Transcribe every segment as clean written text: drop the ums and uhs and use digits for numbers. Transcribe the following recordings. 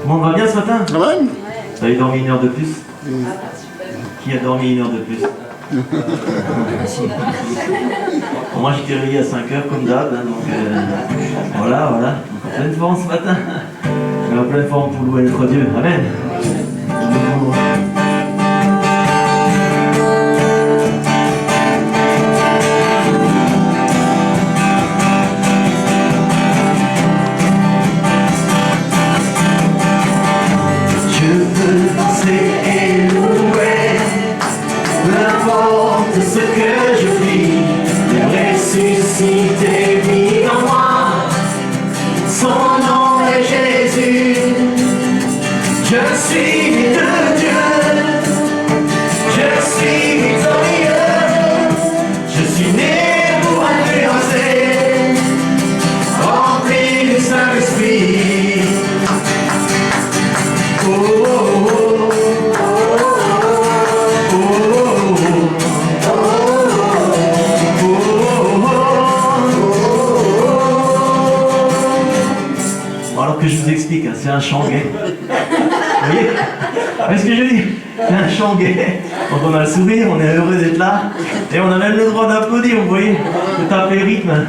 Tout le monde va bien ce matin? Quand même. Vous avez dormi 1 heure de plus? Qui a dormi 1 heure de plus? Bon, moi j'étais réveillé à 5 heures comme d'hab, hein, donc voilà, en pleine forme ce matin. Mais en pleine forme pour louer notre Dieu. Amen. Ce que je vis, le ressuscité vit en moi. Son nom est Jésus. Je suis de Dieu. Je suis victorieux. Je suis né pour influencer, rempli du Saint-Esprit. Oh, oh, oh. Alors que je vous explique, hein, c'est un chant gay. Vous voyez? Qu'est-ce que je dis? C'est un chant gay. Donc on a le sourire, on est heureux d'être là. Et on a même le droit d'applaudir, vous voyez? De taper le rythme.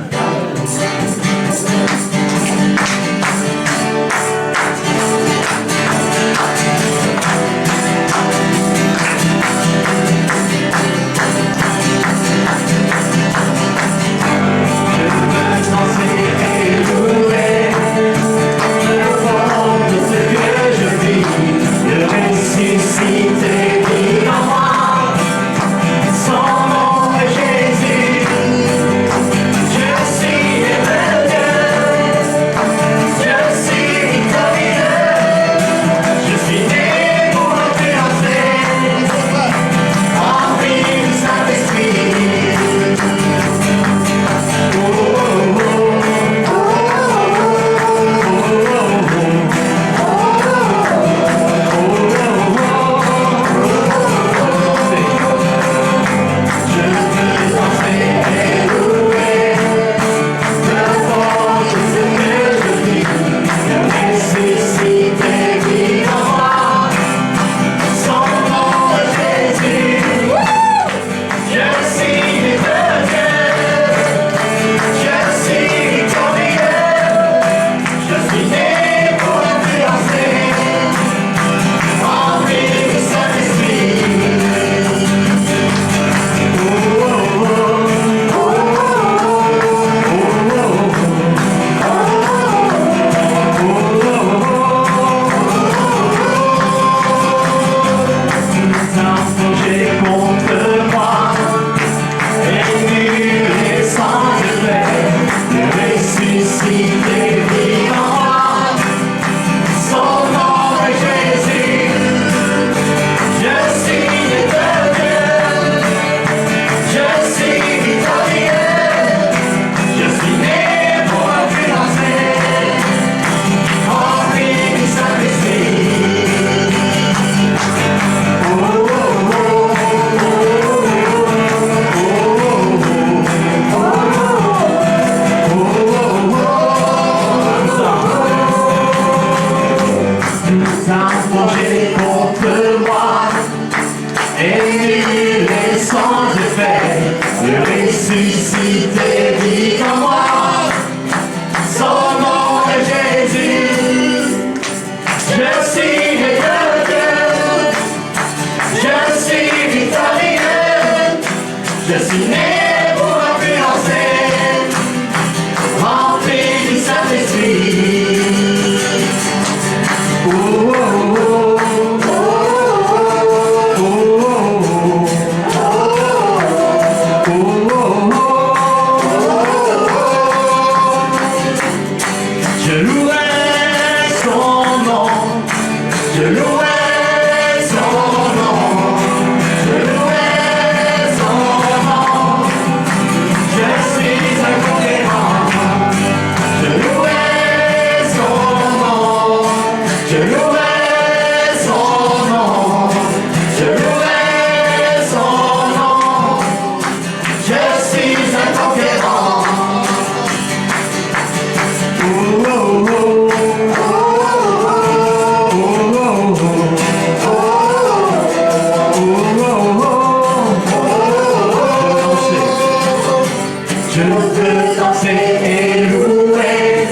Je veux danser et louer,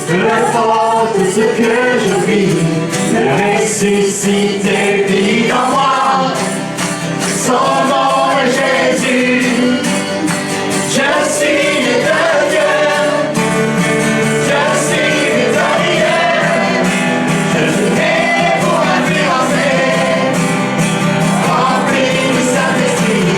peu importe ce que je vis, le ressuscité vit en moi. Son nom est Jésus, je suis né de Dieu, je suis né de Dieu, je vivrai pour influencer, rempli du Saint-Esprit.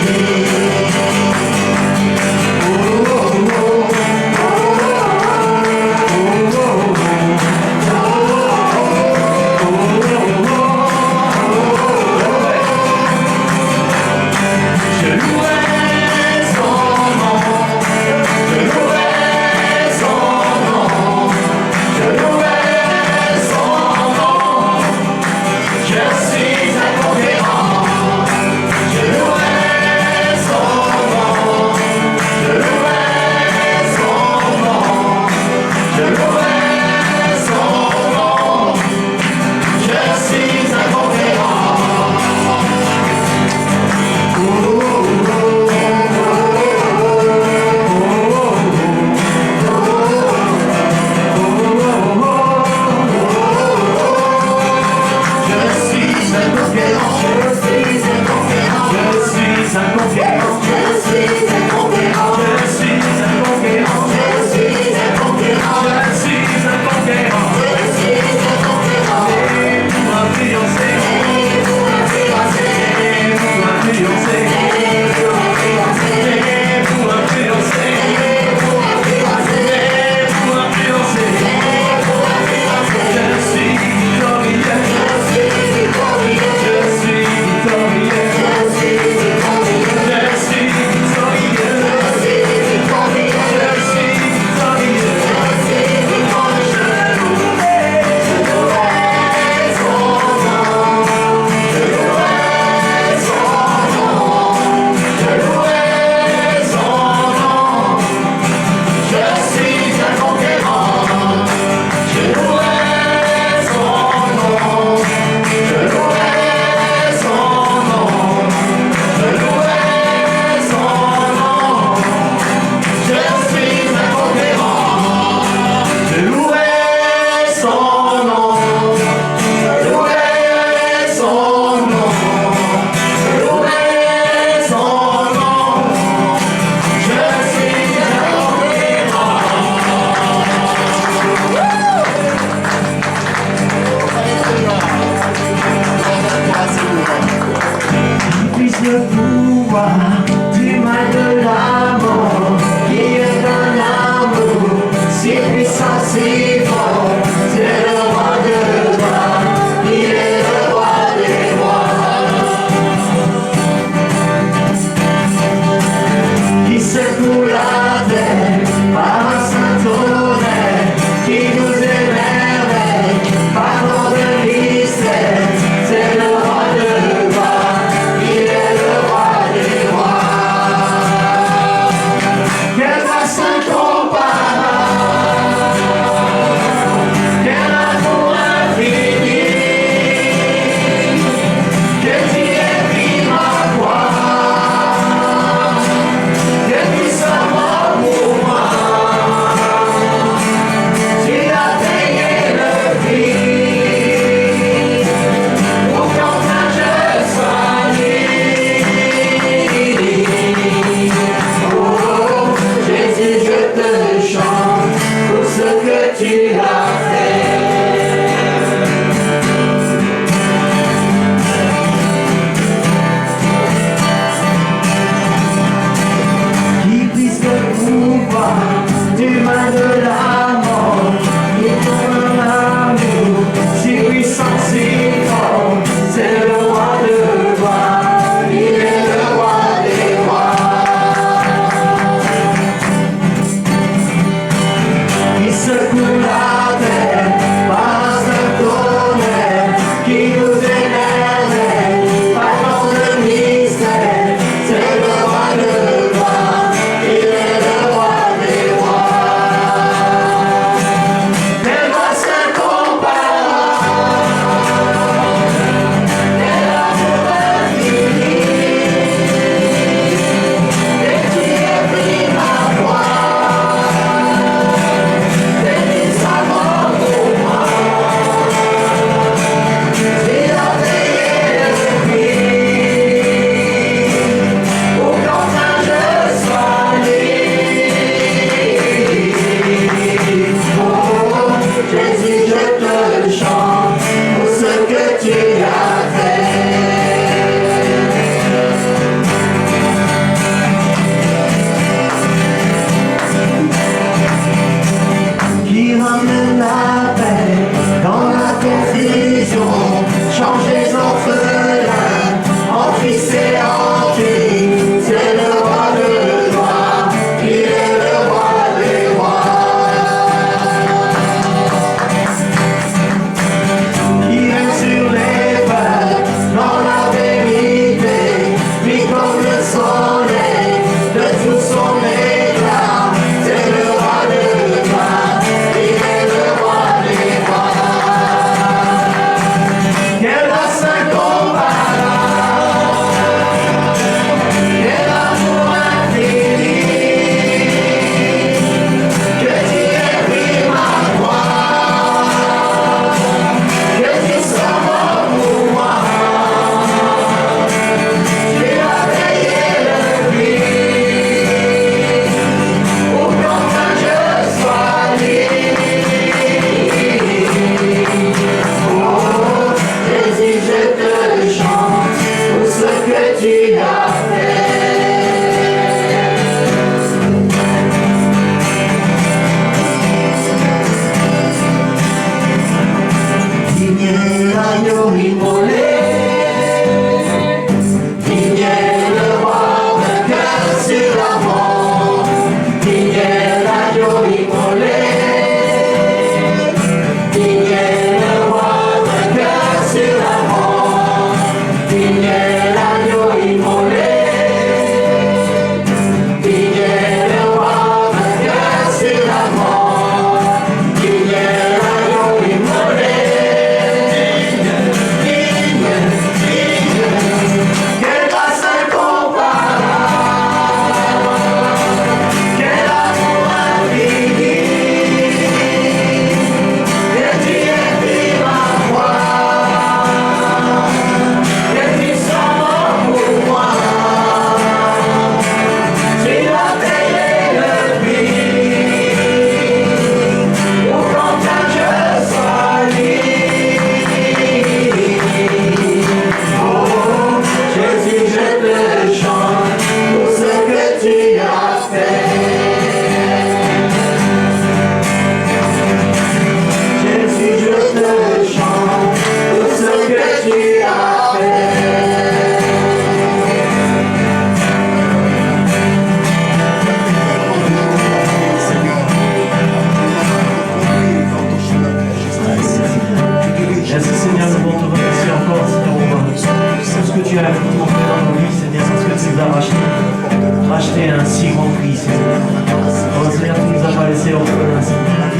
racheté à un si grand prix, Seigneur. Oh Seigneur, tu nous as pas laissé orphelins, Seigneur.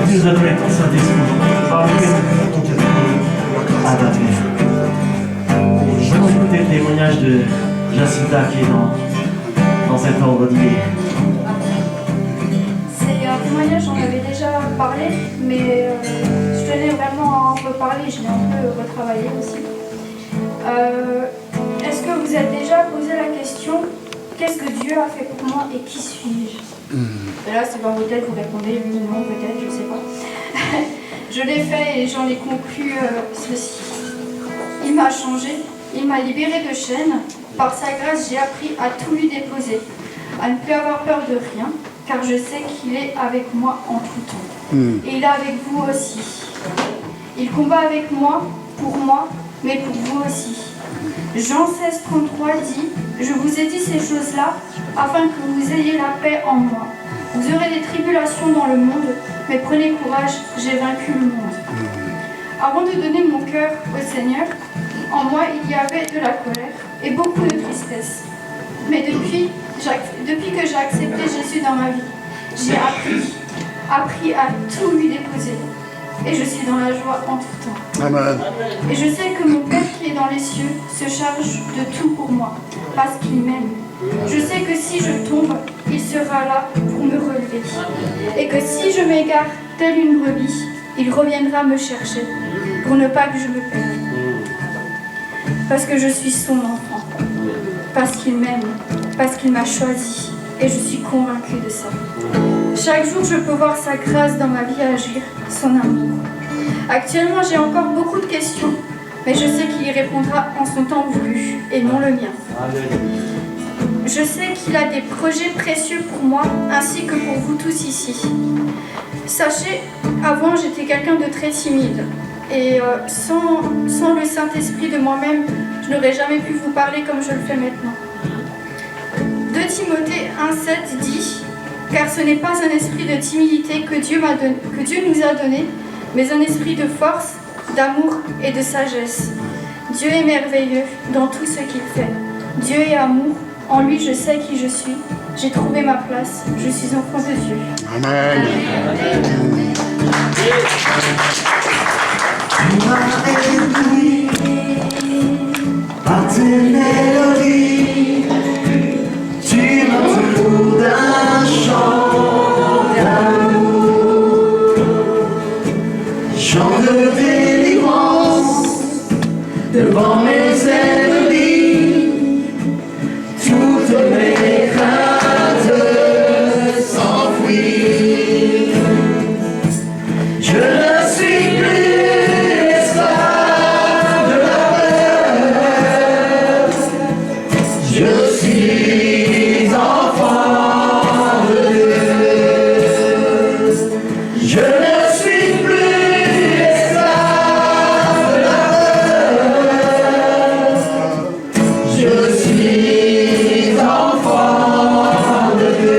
Tu nous as donné ton Saint-Esprit, par lequel nous pouvons te donner à ta Père. Je vais écouter le témoignage de Jacinta qui est dans cet ordre d'idée. C'est un témoignage, j'en avais déjà parlé, mais je tenais vraiment à en reparler, je l'ai un peu retravaillé aussi. Est-ce que vous êtes déjà posé la question, qu'est-ce que Dieu a fait pour moi et qui suis-je? Et là, c'est dans vos têtes, vous répondez oui, non, peut-être, je sais pas. Je l'ai fait et j'en ai conclu ceci. Il m'a changé, il m'a libéré de chaînes. Par sa grâce, j'ai appris à tout lui déposer, à ne plus avoir peur de rien, car je sais qu'il est avec moi en tout temps. Et il est avec vous aussi. Il combat avec moi, mais pour vous aussi. Jean 16, 33 dit « Je vous ai dit ces choses-là, afin que vous ayez la paix en moi. Vous aurez des tribulations dans le monde, mais prenez courage, j'ai vaincu le monde. » Avant de donner mon cœur au Seigneur, en moi il y avait de la colère et beaucoup de tristesse. Mais depuis que j'ai accepté Jésus dans ma vie, j'ai appris à tout lui déposer. Et je suis dans la joie en tout temps. Amen. Et je sais que mon Père qui est dans les cieux se charge de tout pour moi, parce qu'il m'aime. Je sais que si je tombe, il sera là pour me relever. Et que si je m'égare telle une brebis, il reviendra me chercher, pour ne pas que je me perde. Parce que je suis son enfant, parce qu'il m'aime, parce qu'il m'a choisi, et je suis convaincue de ça. Chaque jour, je peux voir sa grâce dans ma vie agir, son amour. Actuellement, j'ai encore beaucoup de questions, mais je sais qu'il y répondra en son temps voulu, et non le mien. Je sais qu'il a des projets précieux pour moi, ainsi que pour vous tous ici. Sachez, avant, j'étais quelqu'un de très timide, et sans le Saint-Esprit de moi-même, je n'aurais jamais pu vous parler comme je le fais maintenant. 2 Timothée 1,7 dit « Car ce n'est pas un esprit de timidité que Dieu nous a donné, mais un esprit de force, d'amour et de sagesse. Dieu est merveilleux dans tout ce qu'il fait. Dieu est amour, en lui je sais qui je suis. J'ai trouvé ma place, je suis enfant de Dieu. » Amen. Tu m'as ébloui par tes mélodies. Tu m'entoures d'un chant d'amour, chant de délivrance devant mes ennemis. Toutes mes craintes s'enfuient. Je ne suis plus esclave de la peur. Je suis enfant de Dieu. Je ne suis plus esclave de la peur. Je suis enfant de Dieu.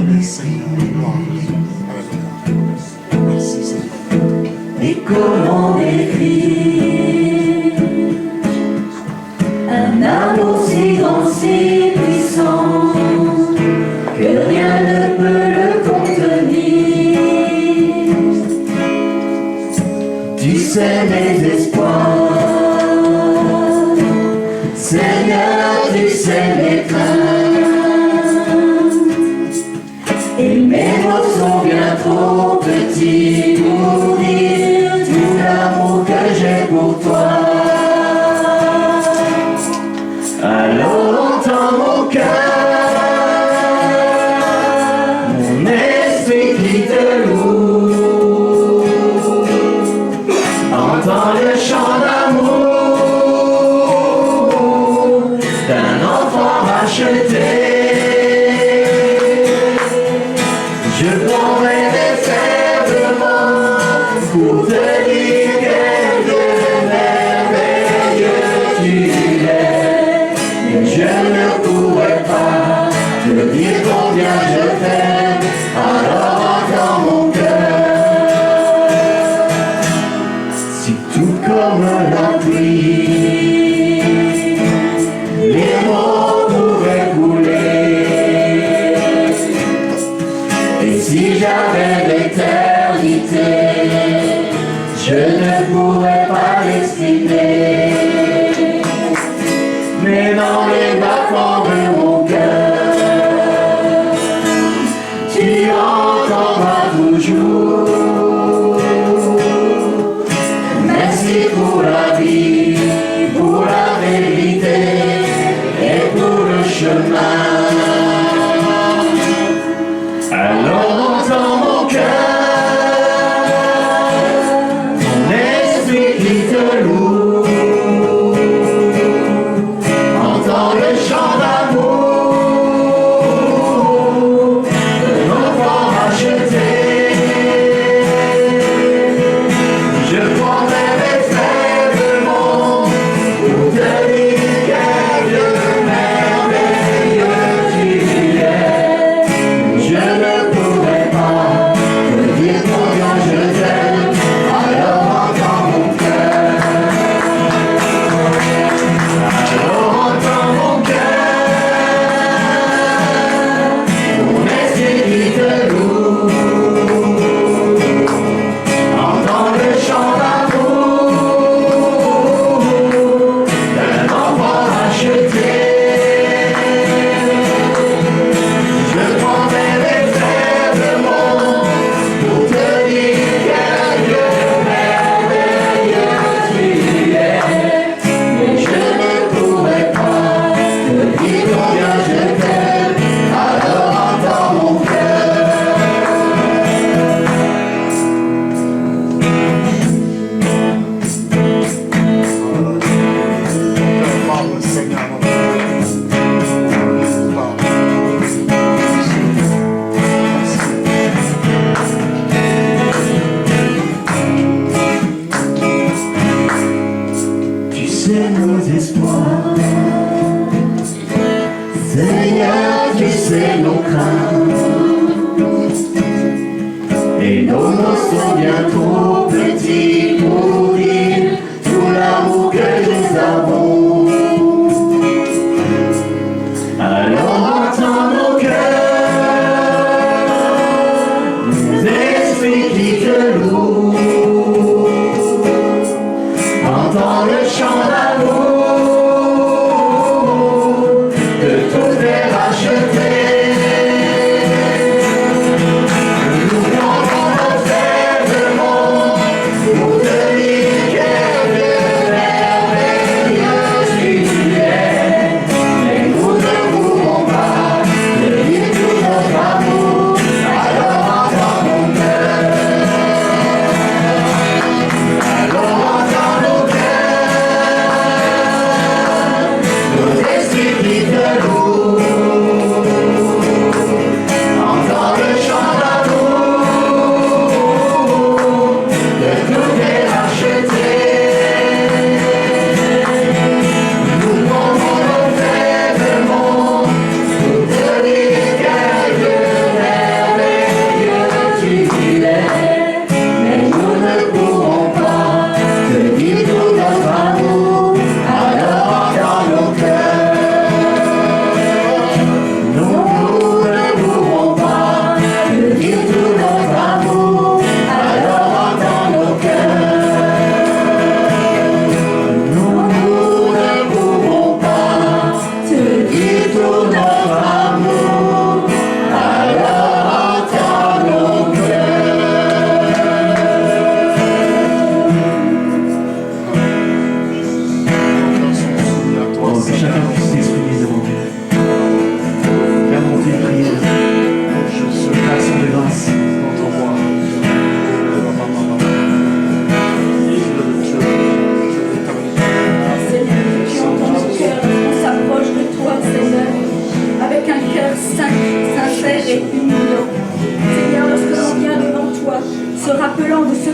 l'exprimer. Et comment décrire un amour si grand, si puissant que rien ne peut le contenir. Tu sais mes espoirs, Seigneur, tu sais mes craintes, et mes mots sont bien trop petits pour dire tout l'amour que j'ai pour toi. Alors entends mon cœur, mon esprit qui te loue, entends le chant d'amour d'un enfant racheté. Je prendrai des faiblement pour te dire quel Dieu merveilleux tu es. Et je ne pourrai pas te dire combien je t'aime, alors entends mon cœur. Si tout comme la pluie, les mots pourraient couler, et si j'avais l'éternité, je ne pourrais pas l'exprimer. Mais dans les battements de mon cœur, tu entendras toujours. Merci pour la vie, pour la vérité et pour le chemin. Alors entends mon cœur,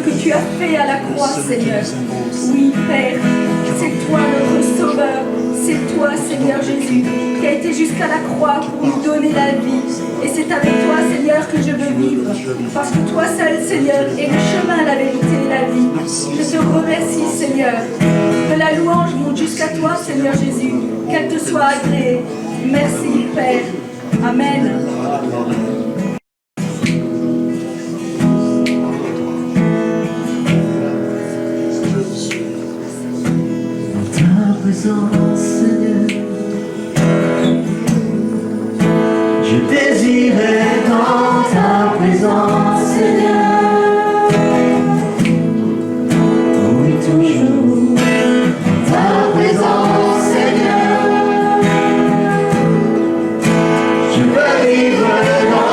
que tu as fait à la croix, Seigneur. Oui, Père, c'est toi notre Sauveur, c'est toi, Seigneur Jésus, qui a été jusqu'à la croix pour nous donner la vie. Et c'est avec toi, Seigneur, que je veux vivre, parce que toi seul, Seigneur, est le chemin, la vérité et la vie. Je te remercie, Seigneur. Que la louange monte jusqu'à toi, Seigneur Jésus, qu'elle te soit agréée. Merci, Père. Amen. Ta présence, Seigneur, je désirais dans ta présence, Seigneur. Oui, toujours. Ta présence, Seigneur. Je veux vivre dans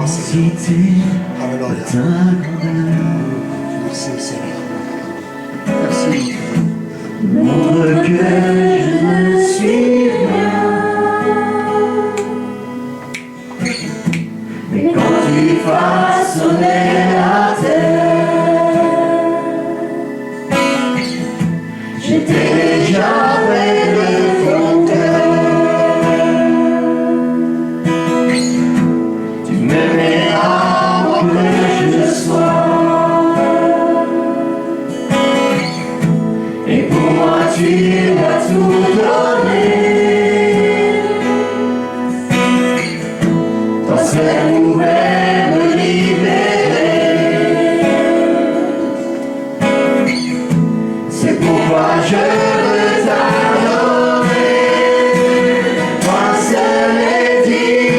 toi, Seigneur. cité Alléluia. ta grandeur. Merci, Seigneur. Merci. Montre que je ne suis rien. Mais quand tu façonnais la terre, j'étais déjà près de ton cœur. Tu m'aimais avant que je sois. Et pour moi tu as tout donné. Toi seul pouvais me libérer. C'est pourquoi je veux t'adorer. Toi seul est digne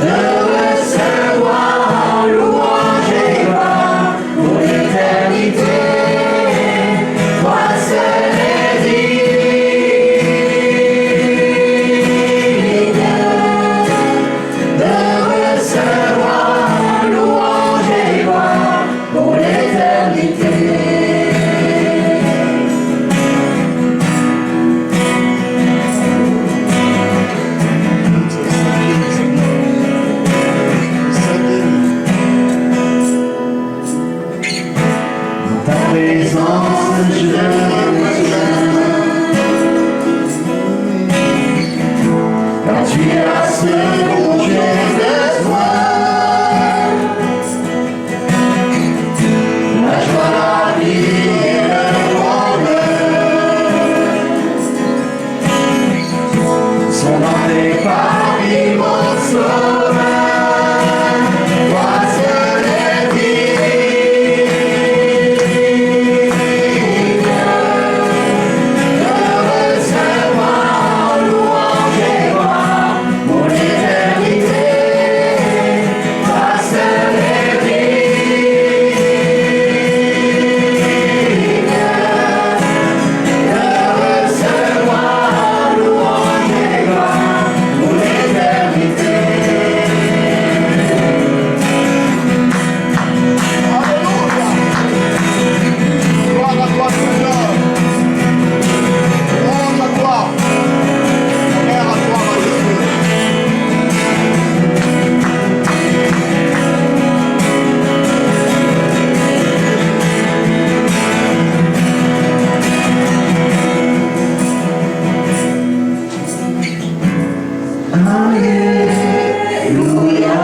de recevoir en louange et gloire pour l'éternité. Toi seul est digne de recevoir en louange et gloire pour l'éternité. Dans ta présence, je me car tu as ce dont j'ai besoin. La joie, la vie et le bonheur sont dans tes parvis, mon sauveur. Toi seul est digne de recevoir en louange et gloire pour l'éternité. Toi seul est digne de recevoir en louange et gloire pour l'éternité. Gloire à toi, Seigneur. Louange à toi. Honneur à toi, majesté. Alléluia.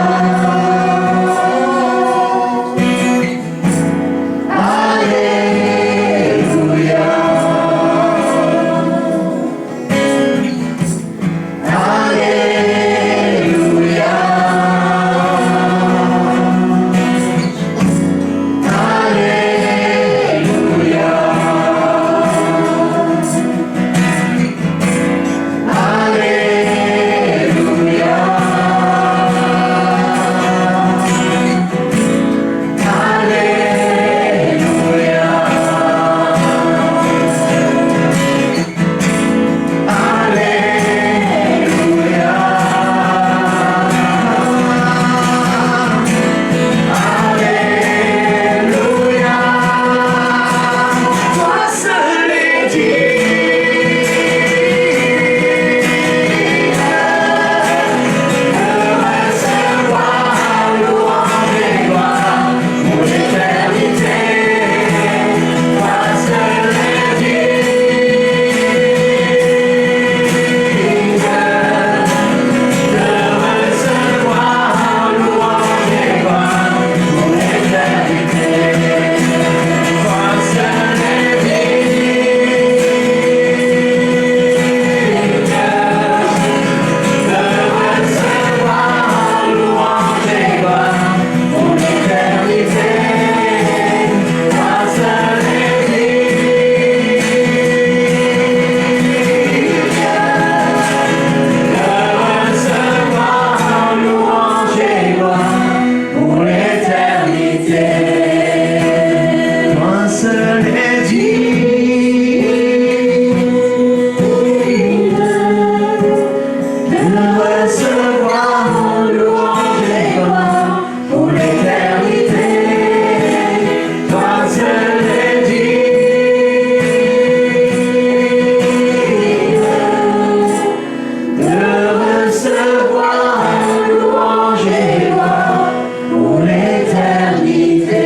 recevoir louange et gloire pour l'éternité.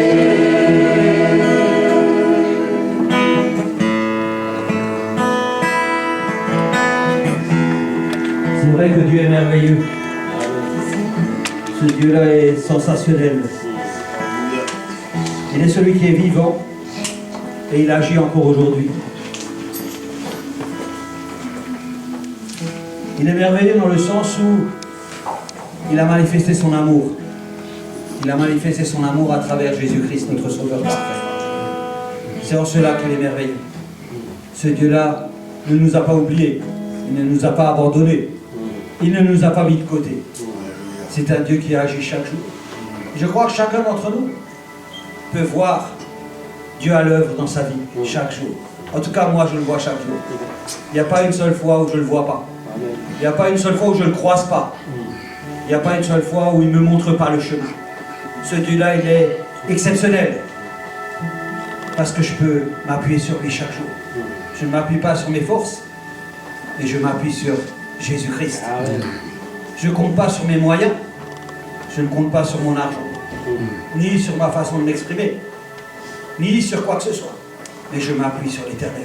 C'est vrai que Dieu est merveilleux. Ce Dieu-là est sensationnel. Il est celui qui est vivant et il agit encore aujourd'hui. Il est merveilleux dans le sens où il a manifesté son amour. Il a manifesté son amour à travers Jésus-Christ, notre Sauveur parfait. C'est en cela qu'il est merveilleux. Ce Dieu-là ne nous a pas oubliés. Il ne nous a pas abandonnés. Il ne nous a pas mis de côté. C'est un Dieu qui agit chaque jour. Je crois que chacun d'entre nous peut voir Dieu à l'œuvre dans sa vie, chaque jour. En tout cas, moi, je le vois chaque jour. Il n'y a pas une seule fois où je ne le vois pas. Il n'y a pas une seule fois où je ne le croise pas. Il n'y a pas une seule fois où il ne me montre pas le chemin. Ce Dieu-là, il est exceptionnel. Parce que je peux m'appuyer sur lui chaque jour. Je ne m'appuie pas sur mes forces, mais je m'appuie sur Jésus-Christ. Je ne compte pas sur mes moyens. Je ne compte pas sur mon argent. Ni sur ma façon de m'exprimer. Ni sur quoi que ce soit. Mais je m'appuie sur l'Éternel.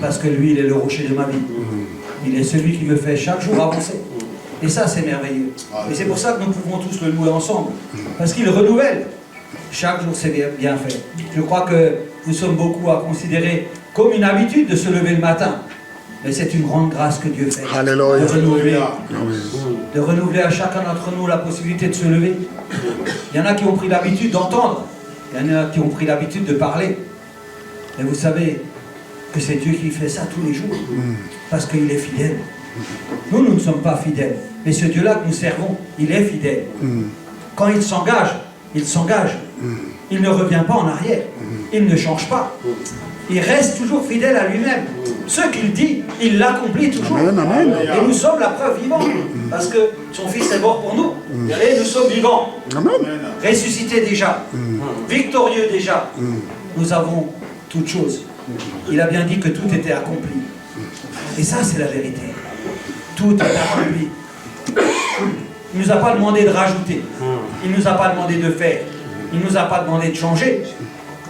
Parce que lui, il est le rocher de ma vie. Il est celui qui me fait chaque jour avancer. Et ça, c'est merveilleux. Et c'est pour ça que nous pouvons tous le louer ensemble. Parce qu'il renouvelle. Chaque jour, c'est bien fait. Je crois que nous sommes beaucoup à considérer comme une habitude de se lever le matin. Mais c'est une grande grâce que Dieu fait. Alléluia. De renouveler à chacun d'entre nous la possibilité de se lever. Il y en a qui ont pris l'habitude d'entendre. Il y en a qui ont pris l'habitude de parler. Mais vous savez que c'est Dieu qui fait ça tous les jours. Parce qu'il est fidèle. Nous ne sommes pas fidèles. Mais ce Dieu-là que nous servons, il est fidèle. Quand il s'engage, il s'engage. Il ne revient pas en arrière. Il ne change pas. Il reste toujours fidèle à lui-même. Ce qu'il dit, il l'accomplit toujours. Amen, amen. Et nous sommes la preuve vivante. Parce que son Fils est mort pour nous. Et nous sommes vivants. Amen. Ressuscités déjà. Victorieux déjà. Nous avons toutes choses. Il a bien dit que tout était accompli. Et ça, c'est la vérité. Tout est accompli. Il ne nous a pas demandé de rajouter. Il ne nous a pas demandé de faire. Il ne nous a pas demandé de changer.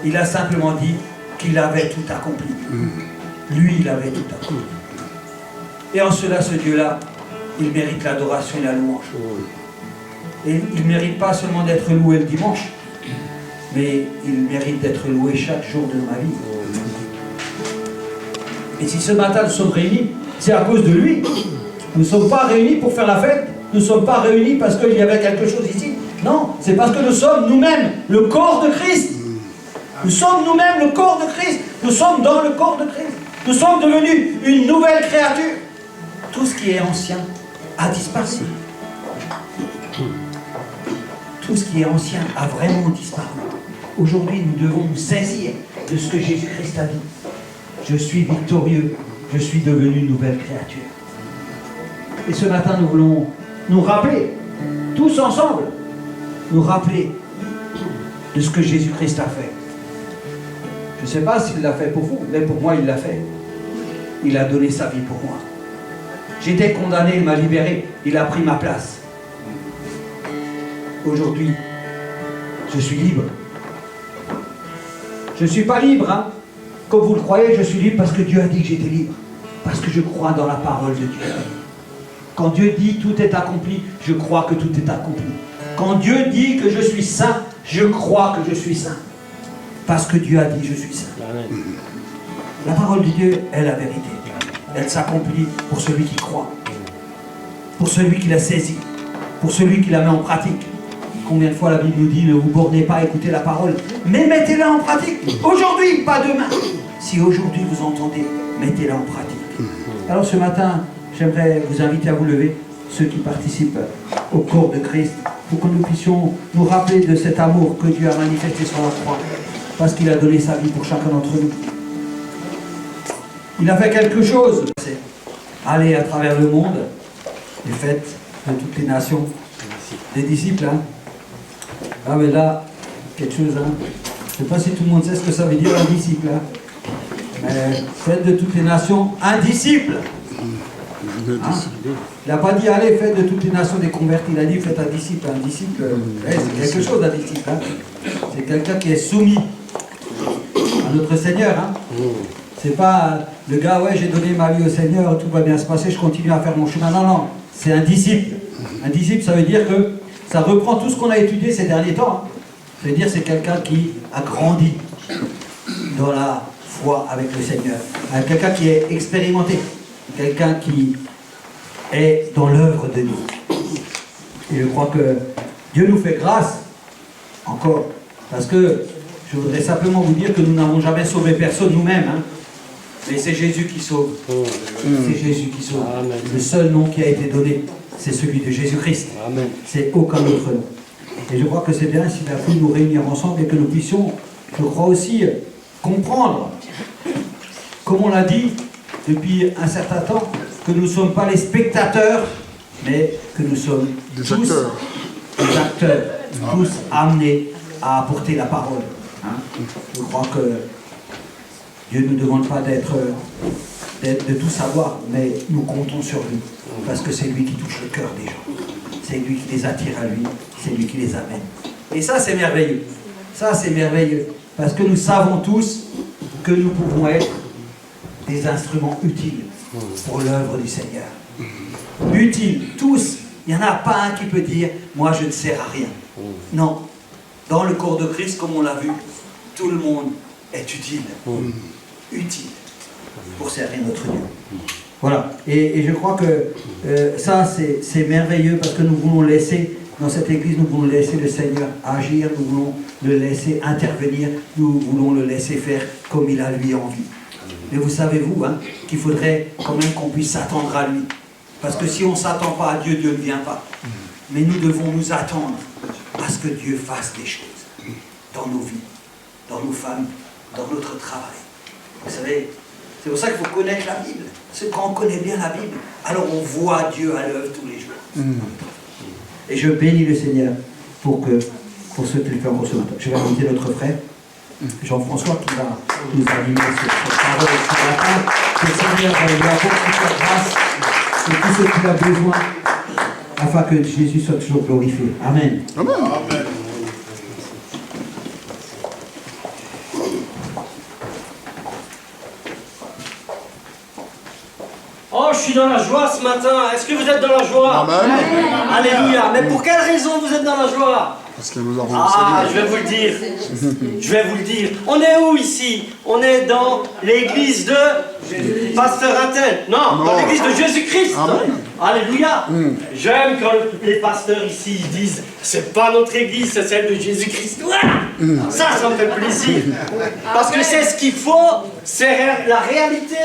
Il a simplement dit qu'il avait tout accompli. Lui, il avait tout accompli. Et en cela, ce Dieu-là, il mérite l'adoration et la louange. Et il ne mérite pas seulement d'être loué le dimanche, mais il mérite d'être loué chaque jour de ma vie. Et si ce matin nous sommes réunis, c'est à cause de lui. Nous ne sommes pas réunis pour faire la fête. Nous ne sommes pas réunis parce qu'il y avait quelque chose ici. Non, c'est parce que nous sommes nous-mêmes le corps de Christ. Nous sommes nous-mêmes le corps de Christ. Nous sommes dans le corps de Christ. Nous sommes devenus une nouvelle créature. Tout ce qui est ancien a disparu. Tout ce qui est ancien a vraiment disparu. Aujourd'hui, nous devons nous saisir de ce que Jésus-Christ a dit. Je suis victorieux. Je suis devenu une nouvelle créature. Et ce matin, nous voulons nous rappeler, tous ensemble, nous rappeler de ce que Jésus-Christ a fait. Je ne sais pas s'il l'a fait pour vous, mais pour moi, il l'a fait. Il a donné sa vie pour moi. J'étais condamné, il m'a libéré, il a pris ma place. Aujourd'hui, je suis libre. Je ne suis pas libre, hein. Comme vous le croyez, je suis libre parce que Dieu a dit que j'étais libre. Parce que je crois dans la parole de Dieu. Quand Dieu dit tout est accompli, je crois que tout est accompli. Quand Dieu dit que je suis saint, je crois que je suis saint. Parce que Dieu a dit je suis saint. La parole de Dieu est la vérité. Elle s'accomplit pour celui qui croit. Pour celui qui la saisit. Pour celui qui la met en pratique. Combien de fois la Bible nous dit ne vous bornez pas à écouter la parole, mais mettez-la en pratique. Aujourd'hui, pas demain. Si aujourd'hui vous entendez, mettez-la en pratique. Alors ce matin, j'aimerais vous inviter à vous lever, ceux qui participent au corps de Christ, pour que nous puissions nous rappeler de cet amour que Dieu a manifesté sur la croix, parce qu'il a donné sa vie pour chacun d'entre nous. Il a fait quelque chose, c'est aller à travers le monde, et faites de toutes les nations, des disciples, hein. Ah mais là, quelque chose, hein. Je ne sais pas si tout le monde sait ce que ça veut dire un disciple, hein. Mais faites de toutes les nations un disciple. Hein? Il n'a pas dit allez, faites de toutes les nations des convertis. Il a dit faites un disciple. Un disciple, c'est quelque chose, un disciple. Hein? C'est quelqu'un qui est soumis à notre Seigneur. Hein? C'est pas le gars, ouais, j'ai donné ma vie au Seigneur, tout va bien se passer, je continue à faire mon chemin. Non, non, c'est un disciple. Un disciple, ça veut dire que ça reprend tout ce qu'on a étudié ces derniers temps. Hein? Ça veut dire c'est quelqu'un qui a grandi dans la foi avec le Seigneur. Quelqu'un qui est expérimenté. Quelqu'un qui est dans l'œuvre de Dieu. Et je crois que Dieu nous fait grâce, encore, parce que je voudrais simplement vous dire que nous n'avons jamais sauvé personne nous-mêmes, hein, mais c'est Jésus qui sauve. C'est Jésus qui sauve. Amen. Le seul nom qui a été donné, c'est celui de Jésus-Christ. C'est aucun autre nom. Et je crois que c'est bien s'il a pu nous réunir ensemble et que nous puissions, je crois aussi, comprendre, comme on l'a dit depuis un certain temps, que nous ne sommes pas les spectateurs, mais que nous sommes des acteurs, tous amenés à apporter la parole. Hein? Je crois que Dieu ne nous demande pas de tout savoir, mais nous comptons sur lui, parce que c'est lui qui touche le cœur des gens. C'est lui qui les attire à lui, c'est lui qui les amène. Et ça, c'est merveilleux. Ça, c'est merveilleux, parce que nous savons tous que nous pouvons être des instruments utiles pour l'œuvre du Seigneur. Utiles, tous. Il n'y en a pas un qui peut dire « moi, je ne sers à rien ». Non. Dans le corps de Christ, comme on l'a vu, tout le monde est utile. Utile pour servir notre Dieu. Voilà. Et je crois que ça, c'est merveilleux parce que nous voulons laisser, dans cette église, nous voulons laisser le Seigneur agir, nous voulons le laisser intervenir, nous voulons le laisser faire comme il a lui envie. Mais vous savez, vous, hein, qu'il faudrait quand même qu'on puisse s'attendre à lui. Parce que si on ne s'attend pas à Dieu, Dieu ne vient pas. Mais nous devons nous attendre à ce que Dieu fasse des choses dans nos vies, dans nos familles, dans notre travail. Vous savez, c'est pour ça qu'il faut connaître la Bible. Parce que quand on connaît bien la Bible, alors on voit Dieu à l'œuvre tous les jours. Et je bénis le Seigneur pour ce qu'il fait encore ce matin. Je vais inviter notre frère Jean-François qui va nous animer sur cette parole ce matin. Que le Seigneur lui apporte toute sa grâce et tout ce qu'il a besoin afin que Jésus soit toujours glorifié. Amen. Amen. Amen. Oh, je suis dans la joie ce matin. Est-ce que vous êtes dans la joie? Amen. Alléluia. Mais pour quelle raison vous êtes dans la joie? Parce que nous avons je vais vous le dire. Je vais vous le dire. On est où ici? On est dans l'église de Pasteur Intel. Non, dans l'église de Jésus-Christ. Alléluia. J'aime quand les pasteurs ici disent c'est pas notre église, c'est celle de Jésus-Christ. Ça me fait plaisir. Parce que c'est ce qu'il faut, c'est la réalité.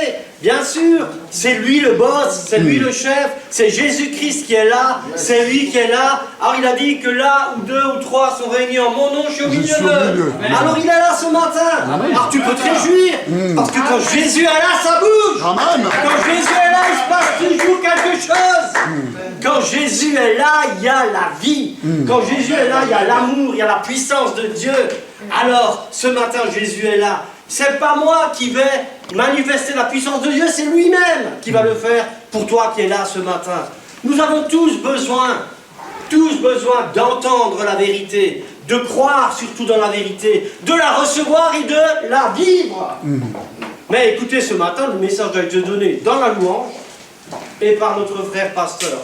Bien sûr, c'est lui le boss, c'est lui le chef, c'est Jésus-Christ qui est là, c'est lui qui est là. Alors il a dit que là où 2 ou 3 sont réunis en mon nom, je suis au milieu d'eux. Alors il est là ce matin. Alors tu peux te réjouir, parce que quand Jésus est là, ça bouge. Amen. Quand Jésus est là, il se passe toujours quelque chose. Quand Jésus est là, il y a la vie. Quand Jésus est là, il y a l'amour, il y a la puissance de Dieu. Alors, ce matin, Jésus est là. C'est pas moi qui vais manifester la puissance de Dieu, c'est lui-même qui va le faire pour toi qui es là ce matin. Nous avons tous besoin d'entendre la vérité, de croire surtout dans la vérité, de la recevoir et de la vivre. Mais écoutez, ce matin, le message a été donné dans la louange et par notre frère pasteur.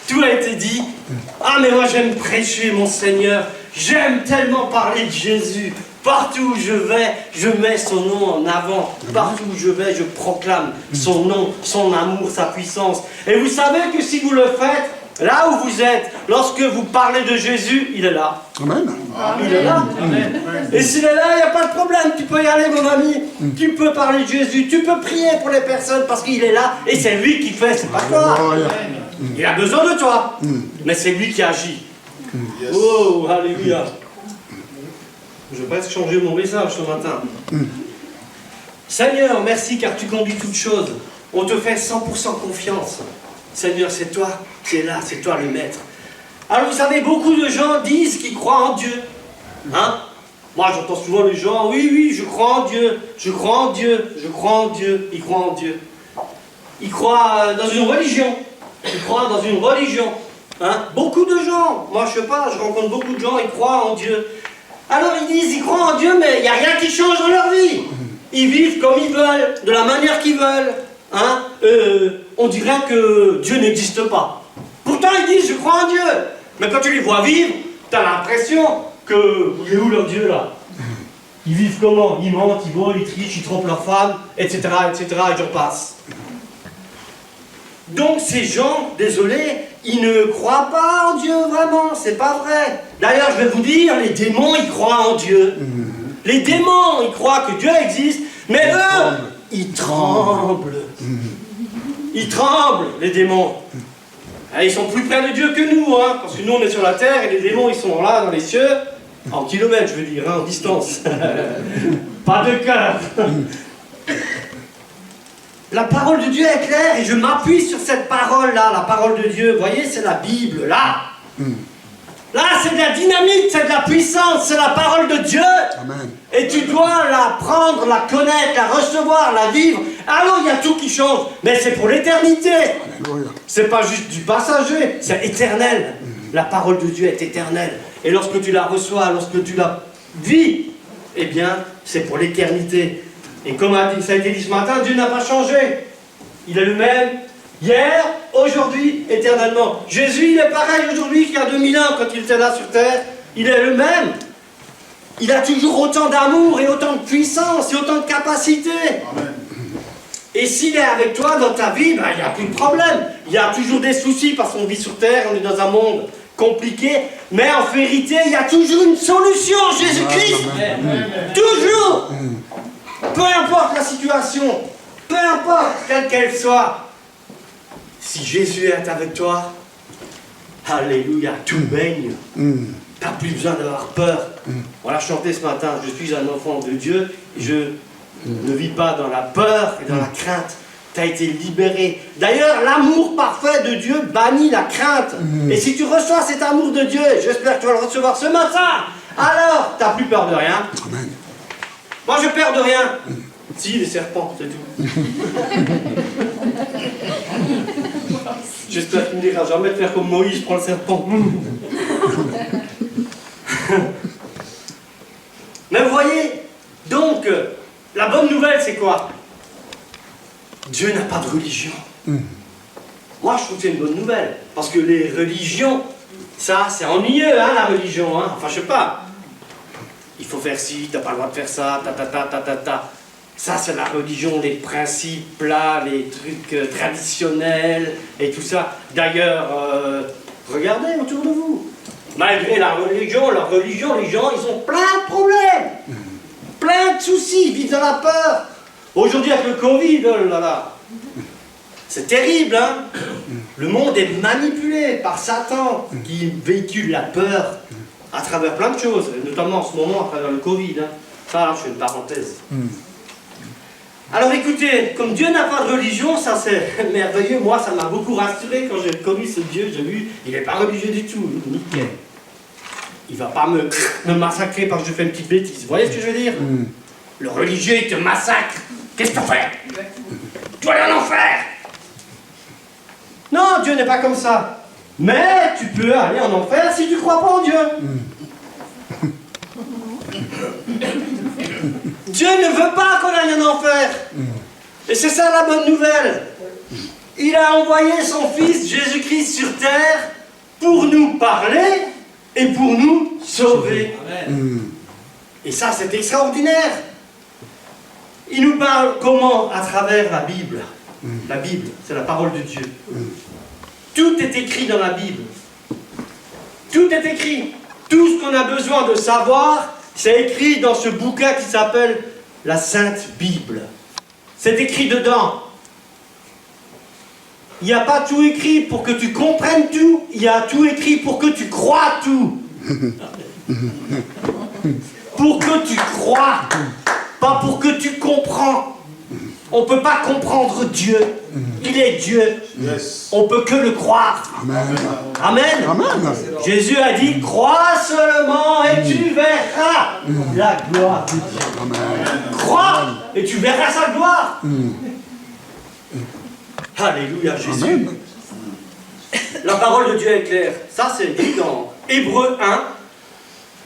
Tout a été dit. Ah, mais moi j'aime prêcher mon Seigneur. J'aime tellement parler de Jésus. Partout où je vais, je mets son nom en avant. Partout où je vais, je proclame son nom, son amour, sa puissance. Et vous savez que si vous le faites, là où vous êtes, lorsque vous parlez de Jésus, il est là. Amen. Il est là. Amen. Et s'il est là, il n'y a pas de problème. Tu peux y aller, mon ami. Tu peux parler de Jésus. Tu peux prier pour les personnes parce qu'il est là. Et c'est lui qui fait, c'est pas toi. Il a besoin de toi. Mais c'est lui qui agit. Oh, alléluia. Je vais presque changer mon message ce matin. Seigneur, merci car tu conduis toutes choses. On te fait 100% confiance. Seigneur, c'est toi qui es là, c'est toi le maître. Alors vous savez, beaucoup de gens disent qu'ils croient en Dieu. Hein? Moi j'entends souvent les gens, oui, je crois en Dieu, je crois en Dieu, je crois en Dieu, ils croient en Dieu. ils croient dans une religion. Ils croient dans une religion. Hein? Beaucoup de gens, moi je sais pas, je rencontre beaucoup de gens, ils croient en Dieu. Alors ils disent, ils croient en Dieu, mais il n'y a rien qui change dans leur vie. Ils vivent comme ils veulent, de la manière qu'ils veulent. Hein? On dirait que Dieu n'existe pas. Pourtant ils disent, je crois en Dieu. Mais quand tu les vois vivre, tu as l'impression que, il est où leur Dieu là? Ils vivent comment? Ils mentent, ils volent, ils trichent, ils trompent leur femme, etc., etc., et j'en passe. Donc ces gens, désolé, ils ne croient pas en Dieu vraiment, c'est pas vrai. D'ailleurs, je vais vous dire, les démons, ils croient en Dieu. Les démons, ils croient que Dieu existe, mais eux, ils tremblent. Ils tremblent, les démons. Et ils sont plus près de Dieu que nous, hein, parce que nous, on est sur la terre, et les démons, ils sont là, dans les cieux, en kilomètres, je veux dire, hein, en distance. Pas de cœur. La parole de Dieu est claire et je m'appuie sur cette parole-là, la parole de Dieu. Vous voyez, c'est la Bible, là. Là, c'est de la dynamite, c'est de la puissance, c'est la parole de Dieu. Amen. Et tu dois la prendre, la connaître, la recevoir, la vivre. Alors, il y a tout qui change, mais c'est pour l'éternité. C'est pas juste du passager, c'est éternel. La parole de Dieu est éternelle. Et lorsque tu la reçois, lorsque tu la vis, eh bien, c'est pour l'éternité. Et comme ça a été dit ce matin, Dieu n'a pas changé. Il est le même hier, aujourd'hui, éternellement. Jésus, il est pareil aujourd'hui qu'il y a 2000 ans quand il était là sur terre. Il est le même. Il a toujours autant d'amour et autant de puissance et autant de capacité. Amen. Et s'il est avec toi dans ta vie, ben, il n'y a plus de problème. Il y a toujours des soucis parce qu'on vit sur terre, on est dans un monde compliqué. Mais en vérité, il y a toujours une solution, Jésus-Christ. Toujours. Peu importe la situation, peu importe quelle qu'elle soit, si Jésus est avec toi, alléluia, tout baigne. T'as plus besoin d'avoir peur. On l'a chanté ce matin, je suis un enfant de Dieu, et je ne vis pas dans la peur et dans la crainte. T'as été libéré. D'ailleurs, l'amour parfait de Dieu bannit la crainte. Et si tu reçois cet amour de Dieu, j'espère que tu vas le recevoir ce matin, alors t'as plus peur de rien. Amen. Moi, je perds de rien. Si, les serpents, c'est tout. J'espère qu'il ne dira jamais de faire comme Moïse, prends le serpent. Mais vous voyez, donc, la bonne nouvelle, c'est quoi? Dieu n'a pas de religion. Moi, je trouve que c'est une bonne nouvelle. Parce que les religions, ça, c'est ennuyeux, hein, la religion. Hein. Enfin, je sais pas. Il faut faire ci, t'as pas le droit de faire ça, ta. Ça, c'est la religion, les principes là, les trucs traditionnels et tout ça. D'ailleurs, regardez autour de vous. Malgré la religion, leur religion, les gens, ils ont plein de problèmes. Plein de soucis, ils vivent dans la peur. Aujourd'hui, avec le Covid, oh là là. C'est terrible, hein. Le monde est manipulé par Satan qui véhicule la peur à travers plein de choses, notamment en ce moment à travers le Covid. Hein. Ça, je fais une parenthèse. Alors écoutez, comme Dieu n'a pas de religion, ça c'est merveilleux. Moi, ça m'a beaucoup rassuré quand j'ai connu ce Dieu. J'ai vu, il n'est pas religieux du tout. Nickel. Il ne va pas me massacrer parce que je fais une petite bêtise. Vous voyez ce que je veux dire? Le religieux, il te massacre. Qu'est-ce que tu fais? Tu vas aller en enfer. Non, Dieu n'est pas comme ça. Mais tu peux aller en enfer si tu ne crois pas en Dieu. Dieu ne veut pas qu'on aille en enfer. Et c'est ça la bonne nouvelle. Il a envoyé son Fils Jésus-Christ sur terre pour nous parler et pour nous sauver. Et ça, c'est extraordinaire. Il nous parle comment? À travers la Bible. La Bible, c'est la parole de Dieu. Tout est écrit dans la Bible. Tout est écrit. Tout ce qu'on a besoin de savoir, c'est écrit dans ce bouquin qui s'appelle la Sainte Bible. C'est écrit dedans. Il n'y a pas tout écrit pour que tu comprennes tout. Il y a tout écrit pour que tu crois tout. Pour que tu crois. Pas pour que tu comprends. On ne peut pas comprendre Dieu. Il est Dieu. Yes. On ne peut que le croire. Amen. Amen. Amen. Jésus a dit, crois seulement et tu verras la gloire de Dieu. Amen. Crois et tu verras sa gloire. Alléluia, Jésus. Amen. La parole de Dieu est claire. Ça, c'est dit dans Hébreux 1.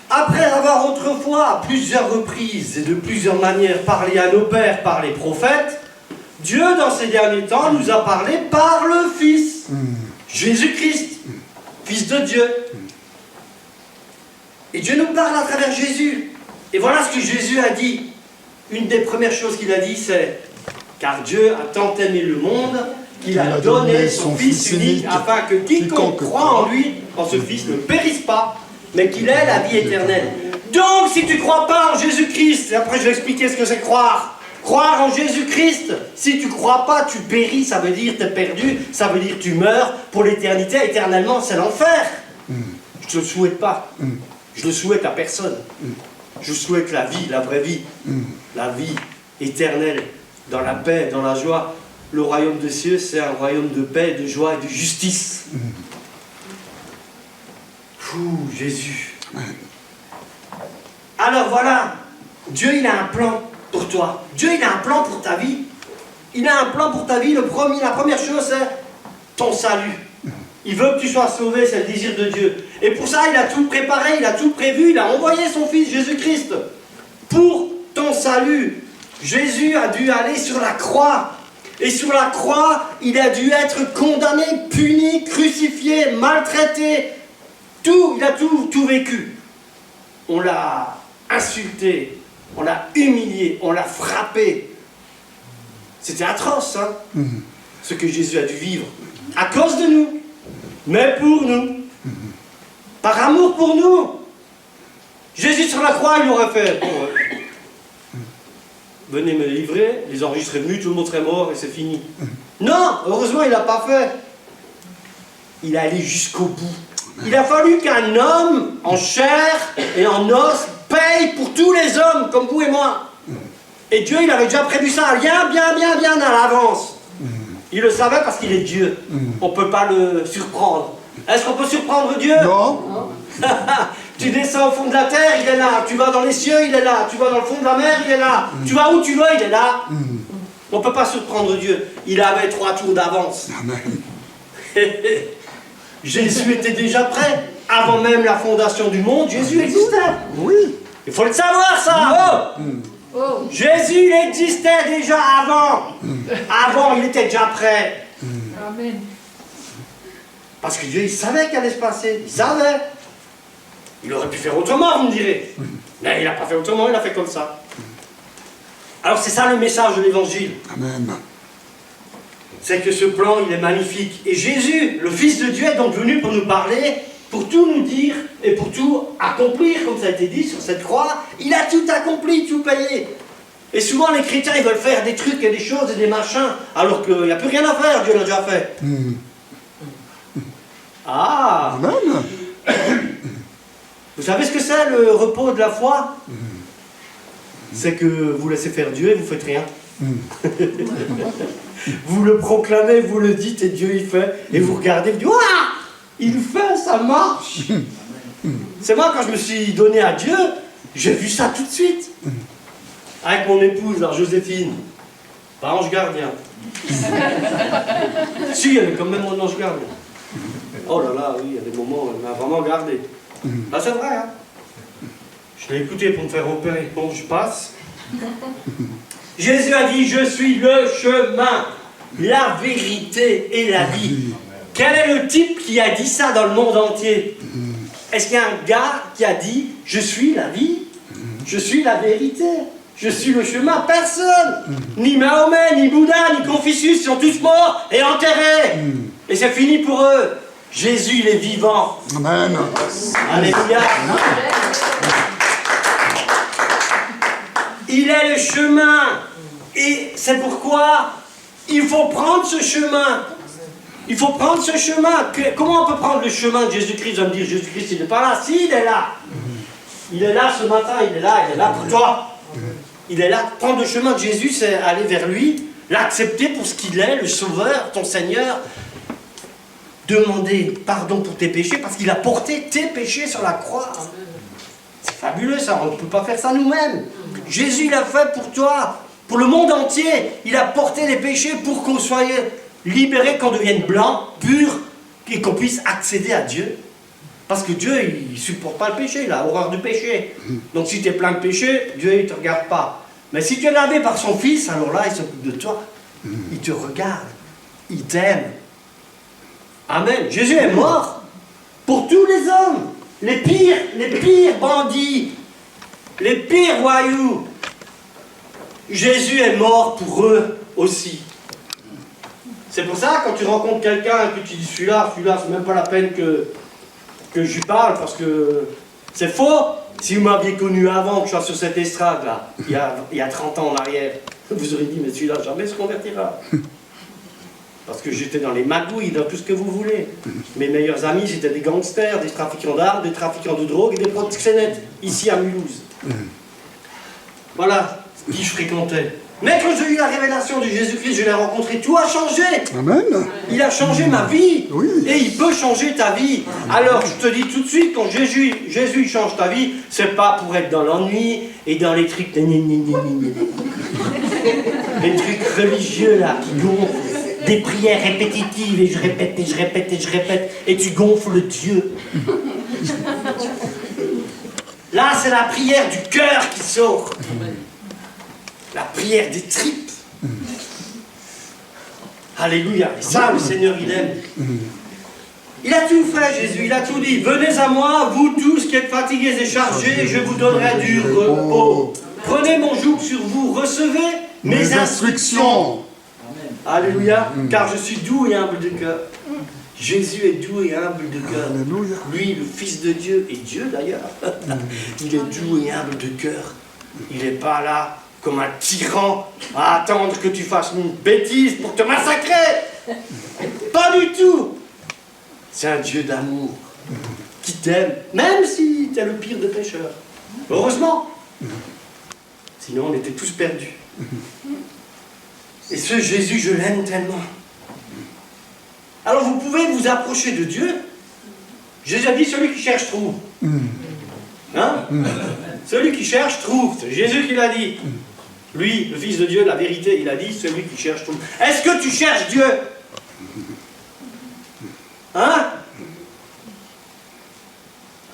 Après avoir autrefois, à plusieurs reprises et de plusieurs manières, parlé à nos pères par les prophètes, Dieu, dans ces derniers temps, nous a parlé par le Fils, Jésus-Christ, Fils de Dieu. Et Dieu nous parle à travers Jésus. Et voilà ce que Jésus a dit. Une des premières choses qu'il a dit, c'est « Car Dieu a tant aimé le monde qu'il a donné son Fils unique afin que quiconque croit en lui, en ce Fils, ne périsse pas, mais qu'il ait la vie éternelle. » Donc, si tu ne crois pas en Jésus-Christ, et après je vais expliquer ce que c'est croire. Croire en Jésus-Christ, si tu ne crois pas, tu péris, ça veut dire tu es perdu, ça veut dire tu meurs pour l'éternité, éternellement, c'est l'enfer. Je ne le souhaite pas. Je le souhaite à personne. Je souhaite la vie, la vraie vie, la vie éternelle, dans la paix, dans la joie. Le royaume des cieux, c'est un royaume de paix, de joie et de justice. Fou, Jésus. Alors voilà, Dieu il a un plan pour toi. Dieu il a un plan pour ta vie. Il a un plan pour ta vie. La première chose c'est ton salut. Il veut que tu sois sauvé, c'est le désir de Dieu. Et pour ça, il a tout préparé, il a tout prévu, il a envoyé son Fils Jésus-Christ pour ton salut. Jésus a dû aller sur la croix. Et sur la croix, il a dû être condamné, puni, crucifié, maltraité. Il a tout vécu. On l'a insulté, on l'a humilié, on l'a frappé. C'était atroce, hein, ce que Jésus a dû vivre. À cause de nous. Mais pour nous, par amour pour nous, Jésus sur la croix, il aurait fait, bon, venez me livrer, les enregistres seraient venus, tout le monde serait mort et c'est fini. Non, heureusement il n'a pas fait. Il est allé jusqu'au bout. Il a fallu qu'un homme en chair et en os paye pour tous les hommes, comme vous et moi. Et Dieu, il avait déjà prévu ça bien à l'avance. Il le savait parce qu'il est Dieu. On ne peut pas le surprendre. Est-ce qu'on peut surprendre Dieu? Non. Tu descends au fond de la terre, il est là. Tu vas dans les cieux, il est là. Tu vas dans le fond de la mer, il est là. Tu vas où tu veux, il est là. On ne peut pas surprendre Dieu. Il avait 3 tours d'avance. Jésus était déjà prêt. Avant même la fondation du monde, Jésus existait. Oui. Il faut le savoir, ça. Oh. Jésus, il existait déjà avant. Avant, il était déjà prêt. Amen. Parce que Dieu, il savait qu'elle allait se passer. Il savait. Il aurait pu faire autrement, vous me direz. Mais il n'a pas fait autrement, il a fait comme ça. Alors c'est ça le message de l'évangile. Amen. C'est que ce plan, il est magnifique. Et Jésus, le Fils de Dieu, est donc venu pour nous parler, pour tout nous dire et pour tout accomplir, comme ça a été dit sur cette croix. Il a tout accompli, tout payé. Et souvent les chrétiens, ils veulent faire des trucs et des choses et des machins, alors qu'il n'y a plus rien à faire, Dieu l'a déjà fait. Ah. Amen. Vous savez ce que c'est le repos de la foi? C'est que vous laissez faire Dieu et vous faites rien. Vous le proclamez, vous le dites et Dieu il fait. Et vous regardez, vous dites, ouah, il fait, ça marche. C'est moi quand je me suis donné à Dieu, j'ai vu ça tout de suite. Avec mon épouse, alors Joséphine, pas ange gardien. Si, elle est quand même mon ange gardien. Oh là là, oui, il y a des moments où elle m'a vraiment gardé. Ah, c'est vrai, hein. Je l'ai écouté pour me faire opérer. Bon, je passe. Jésus a dit, je suis le chemin, la vérité et la vie. Quel est le type qui a dit ça dans le monde entier? Est-ce qu'il y a un gars qui a dit, je suis la vie, je suis la vérité, je suis le chemin? Personne. Ni Mahomet, ni Bouddha, ni Confucius sont tous morts et enterrés. Et c'est fini pour eux. Jésus, il est vivant. Amen. Alléluia. Il est le chemin. Et c'est pourquoi il faut prendre ce chemin. Il faut prendre ce chemin. Comment on peut prendre le chemin de Jésus-Christ? Vous allez me dire, Jésus-Christ, il n'est pas là. Si, il est là. Il est là ce matin, il est là pour toi. Il est là. Prendre le chemin de Jésus, c'est aller vers lui, l'accepter pour ce qu'il est, le Sauveur, ton Seigneur. Demander pardon pour tes péchés, parce qu'il a porté tes péchés sur la croix. C'est fabuleux ça, on ne peut pas faire ça nous-mêmes. Jésus l'a fait pour toi, pour le monde entier. Il a porté les péchés pour qu'on soit libéré, qu'on devienne blanc, pur, et qu'on puisse accéder à Dieu. Parce que Dieu, il ne supporte pas le péché, il a horreur du péché. Donc si tu es plein de péché, Dieu, il ne te regarde pas. Mais si tu es lavé par son Fils, alors là, il s'occupe de toi. Il te regarde. Il t'aime. Amen. Jésus est mort pour tous les hommes. Les pires bandits, les pires voyous. Jésus est mort pour eux aussi. C'est pour ça, quand tu rencontres quelqu'un et que tu dis celui-là, c'est même pas la peine que je lui parle, parce que c'est faux. Si vous m'aviez connu avant que je sois sur cette estrade-là, il y a 30 ans en arrière, vous auriez dit, mais celui-là jamais se convertira. Parce que j'étais dans les magouilles, dans tout ce que vous voulez. Mes meilleurs amis, c'était des gangsters, des trafiquants d'armes, des trafiquants de drogue et des proxénètes, ici à Mulhouse. Voilà qui je fréquentais. Mais quand j'ai eu la révélation de Jésus-Christ, je l'ai rencontré, tout a changé. Amen. Il a changé ma vie. Oui. Et il peut changer ta vie. Alors, je te dis tout de suite, quand Jésus change ta vie, c'est pas pour être dans l'ennui et dans les trucs... Les trucs religieux, là, qui gonflent. Des prières répétitives, et je répète, et je répète, et je répète, et tu gonfles Dieu. Là, c'est la prière du cœur qui sort. La prière des tripes. Alléluia. Et ça, le Seigneur, il aime. Il a tout fait, Jésus. Il a tout dit. Venez à moi, vous tous qui êtes fatigués et chargés, je vous donnerai du repos. Prenez mon joug sur vous. Recevez mes instructions. Alléluia. Car je suis doux et humble de cœur. Jésus est doux et humble de cœur. Alléluia. Lui, le Fils de Dieu, et Dieu d'ailleurs, il est doux et humble de cœur. Il n'est pas là comme un tyran à attendre que tu fasses une bêtise pour te massacrer. Pas du tout. C'est un Dieu d'amour qui t'aime, même si tu es le pire des pécheurs. Heureusement. Sinon, on était tous perdus. Et ce Jésus, je l'aime tellement. Alors, vous pouvez vous approcher de Dieu. Jésus a dit, celui qui cherche trouve. Hein? Celui qui cherche trouve. C'est Jésus qui l'a dit. Lui, le Fils de Dieu, la vérité, il a dit, celui qui cherche trouve. Est-ce que tu cherches Dieu? Hein?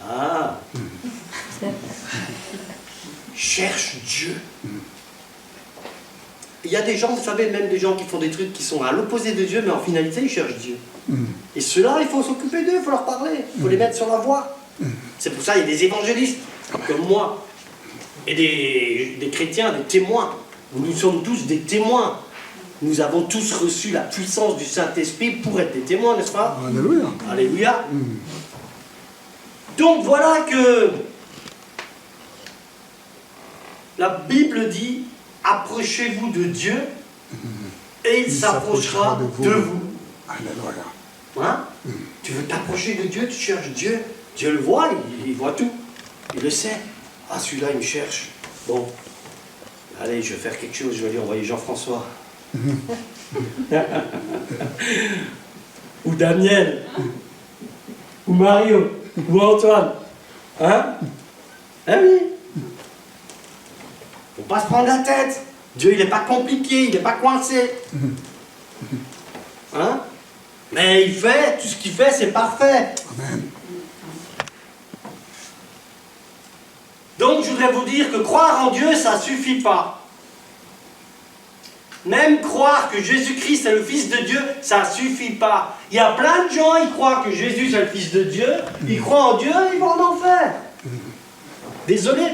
Ah. Cherche Dieu. Il y a des gens, vous savez, même des gens qui font des trucs qui sont à l'opposé de Dieu, mais en finalité, ils cherchent Dieu. Et ceux-là, il faut s'occuper d'eux, il faut leur parler, il faut les mettre sur la voie. C'est pour ça qu'il y a des évangélistes, comme moi, et des chrétiens, des témoins. Nous sommes tous des témoins. Nous avons tous reçu la puissance du Saint-Esprit pour être des témoins, n'est-ce pas? Alléluia. Alléluia. Donc voilà que la Bible dit, approchez-vous de Dieu et il s'approchera de vous. Alléluia. Hein? Tu veux t'approcher de Dieu, tu cherches Dieu. Dieu le voit, il voit tout. Il le sait. Ah, celui-là, il me cherche. Bon, allez, je vais faire quelque chose, je vais lui envoyer Jean-François. Ou Daniel. Ou Mario. Ou Antoine. Hein? Ah oui. Faut pas se prendre la tête. Dieu, il n'est pas compliqué, il n'est pas coincé. Hein? Mais il fait, tout ce qu'il fait, c'est parfait. Amen. Donc, je voudrais vous dire que croire en Dieu, ça ne suffit pas. Même croire que Jésus-Christ est le Fils de Dieu, ça ne suffit pas. Il y a plein de gens, ils croient que Jésus est le Fils de Dieu, ils croient en Dieu, ils vont en enfer. Désolé.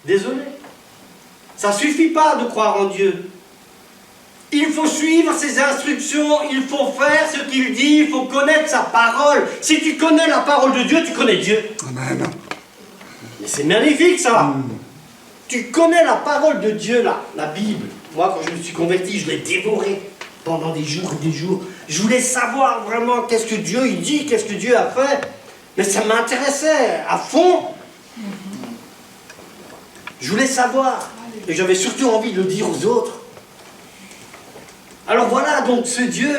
Désolé. Ça ne suffit pas de croire en Dieu. Il faut suivre ses instructions, il faut faire ce qu'il dit, il faut connaître sa parole. Si tu connais la parole de Dieu, tu connais Dieu. Amen. Mais c'est magnifique ça. Tu connais la parole de Dieu, là, la Bible. Moi, quand je me suis converti, je l'ai dévorée pendant des jours et des jours. Je voulais savoir vraiment qu'est-ce que Dieu il dit, qu'est-ce que Dieu a fait. Mais ça m'intéressait à fond. Je voulais savoir. Et j'avais surtout envie de le dire aux autres. Alors voilà, donc ce Dieu,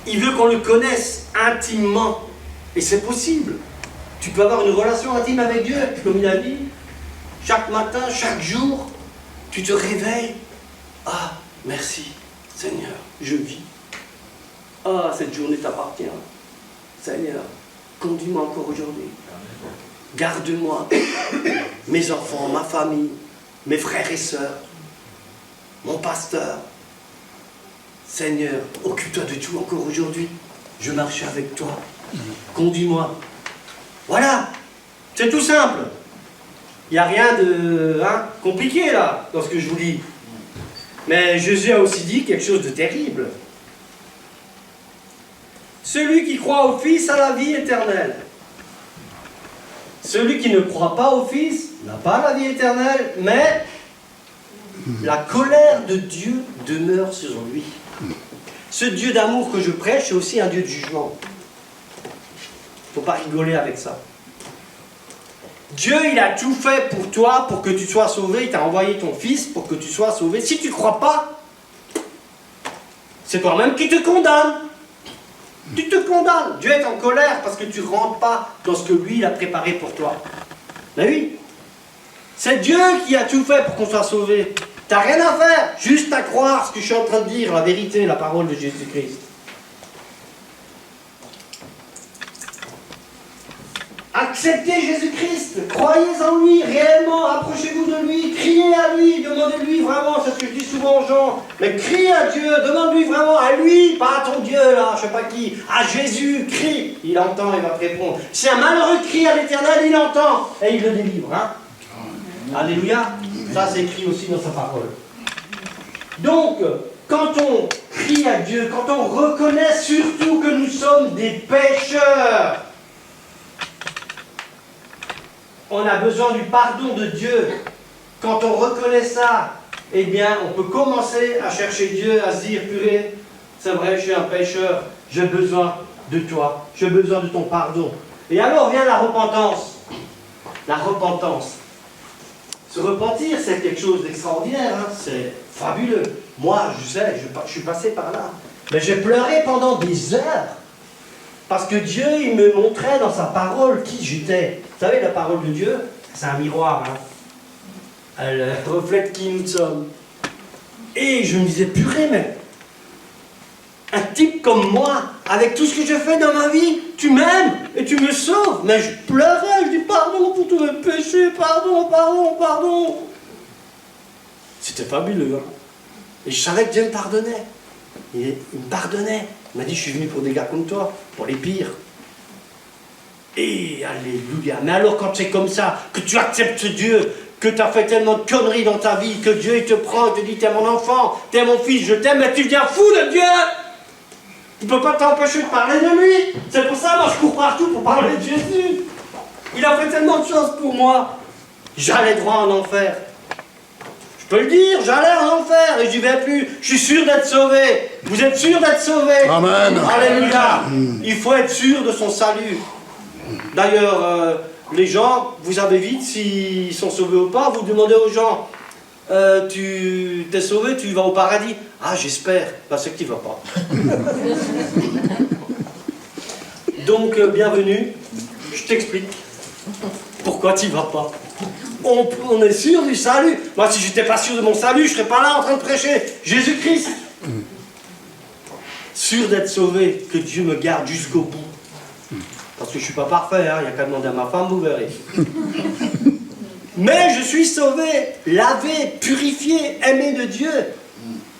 il veut qu'on le connaisse intimement. Et c'est possible. Tu peux avoir une relation intime avec Dieu, comme il a dit. Chaque matin, chaque jour, tu te réveilles. Ah, Merci, Seigneur, je vis. Ah, cette journée t'appartient. Seigneur, conduis-moi encore aujourd'hui. Garde-moi, mes enfants, ma famille, mes frères et sœurs, mon pasteur. Seigneur, occupe-toi de tout encore aujourd'hui. Je marche avec toi. Conduis-moi. Voilà, c'est tout simple. Il n'y a rien de compliqué là, dans ce que je vous dis. Mais Jésus a aussi dit quelque chose de terrible. Celui qui croit au Fils a la vie éternelle. Celui qui ne croit pas au Fils n'a pas la vie éternelle, mais la colère de Dieu demeure sur lui. Ce Dieu d'amour que je prêche, c'est aussi un Dieu de jugement. Il ne faut pas rigoler avec ça. Dieu, il a tout fait pour toi, pour que tu sois sauvé. Il t'a envoyé ton Fils pour que tu sois sauvé. Si tu ne crois pas, c'est toi-même qui te condamne. Tu te condamnes. Dieu est en colère parce que tu ne rentres pas dans ce que lui, il a préparé pour toi. Ben oui. C'est Dieu qui a tout fait pour qu'on soit sauvé. Tu n'as rien à faire, juste à croire ce que je suis en train de dire, la vérité, la parole de Jésus-Christ. Acceptez Jésus-Christ, croyez en lui, réellement, approchez-vous de lui, criez à lui, demandez-lui vraiment, c'est ce que je dis souvent aux gens, mais crie à Dieu, demande-lui vraiment à lui, pas à ton Dieu là, je sais pas qui, à Jésus, crie, il entend, il va te répondre. Si un malheureux crie à l'Éternel, il entend, et il le délivre. Hein. Alléluia, ça c'est écrit aussi dans sa parole. Donc, quand on crie à Dieu, quand on reconnaît surtout que nous sommes des pécheurs, on a besoin du pardon de Dieu. Quand on reconnaît ça, eh bien, on peut commencer à chercher Dieu, à se dire, purée, c'est vrai, je suis un pécheur, j'ai besoin de toi, j'ai besoin de ton pardon. Et alors vient la repentance. La repentance. Se repentir, c'est quelque chose d'extraordinaire, hein, c'est fabuleux. Moi, je sais, je suis passé par là. Mais j'ai pleuré pendant des heures. Parce que Dieu, il me montrait dans sa parole qui j'étais. Vous savez, la parole de Dieu, c'est un miroir. Hein. Elle reflète qui nous sommes. Et je me disais, purée, mais un type comme moi, avec tout ce que j'ai fait dans ma vie, tu m'aimes et tu me sauves. Mais je pleurais, je dis pardon pour tous mes péchés, pardon, pardon, pardon. C'était fabuleux. Hein. Et je savais que Dieu me pardonnait. Il me pardonnait. Il m'a dit, je suis venu pour des gars comme toi, pour les pires. Et alléluia. Mais alors quand c'est comme ça, que tu acceptes Dieu, que tu as fait tellement de conneries dans ta vie, que Dieu il te prend, il te dit, t'es mon enfant, t'es mon fils, je t'aime, mais tu deviens fou de Dieu. Tu ne peux pas t'empêcher de parler de lui. C'est pour ça, moi je cours partout pour parler de Jésus. Il a fait tellement de choses pour moi. J'allais droit en enfer. Je peux le dire, j'allais en enfer et j'y vais plus. Je suis sûr d'être sauvé. Vous êtes sûr d'être sauvé? Amen. Alléluia. Il faut être sûr de son salut. D'ailleurs, les gens, vous savez vite s'ils sont sauvés ou pas. Vous demandez aux gens, tu t'es sauvé, tu vas au paradis? Ah, j'espère. Ben, c'est que tu ne vas pas. Donc, bienvenue. Je t'explique pourquoi tu ne vas pas. On est sûr du salut. Moi, si je n'étais pas sûr de mon salut, je ne serais pas là en train de prêcher Jésus-Christ. Sûr d'être sauvé, que Dieu me garde jusqu'au bout. Parce que je ne suis pas parfait, hein. Il n'y a qu'à demander à ma femme, vous verrez. Mais je suis sauvé, lavé, purifié, aimé de Dieu.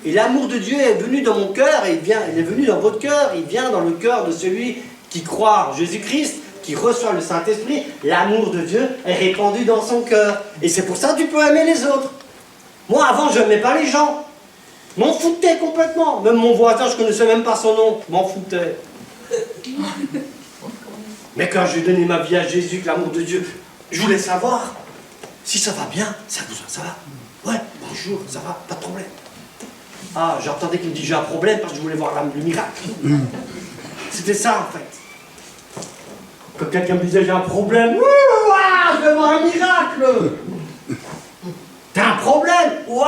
Et l'amour de Dieu est venu dans mon cœur, et il est venu dans votre cœur, il vient dans le cœur de celui qui croit en Jésus-Christ, qui reçoit le Saint-Esprit. L'amour de Dieu est répandu dans son cœur. Et c'est pour ça que tu peux aimer les autres. Moi, avant, je n'aimais pas les gens. Je m'en foutais complètement. Même mon voisin, je ne connaissais même pas son nom. Je m'en foutais. Mais quand j'ai donné ma vie à Jésus, que l'amour de Dieu, je voulais savoir si ça va bien. Ça va? Ouais, bonjour, ça va, pas de problème. Ah, j'entendais qu'il me dit j'ai un problème parce que je voulais voir le miracle. C'était ça en fait. Quand quelqu'un me disait j'ai un problème, je vais voir un miracle. T'as un problème? Ouais,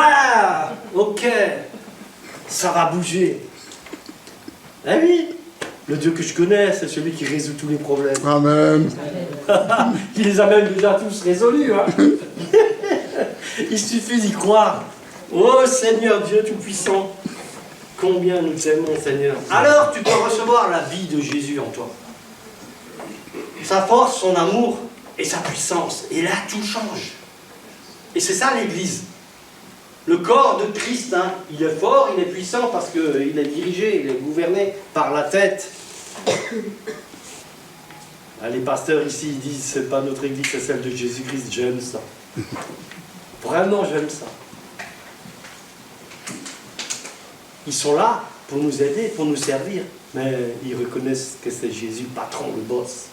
ok. Ça va bouger. Eh oui, le Dieu que je connais, c'est celui qui résout tous les problèmes. Amen. Qui les a même déjà tous résolus. Hein. Il suffit d'y croire. Oh Seigneur Dieu Tout-Puissant, combien nous t'aimons Seigneur. Alors tu peux recevoir la vie de Jésus en toi. Sa force, son amour et sa puissance. Et là tout change. Et c'est ça l'Église. Le corps de Christ, hein, il est fort, il est puissant parce qu'il est dirigé, il est gouverné par la tête. Les pasteurs ici ils disent c'est pas notre Église, c'est celle de Jésus-Christ. J'aime ça. Vraiment j'aime ça. Ils sont là pour nous aider, pour nous servir, mais ils reconnaissent que c'est Jésus le patron, le boss.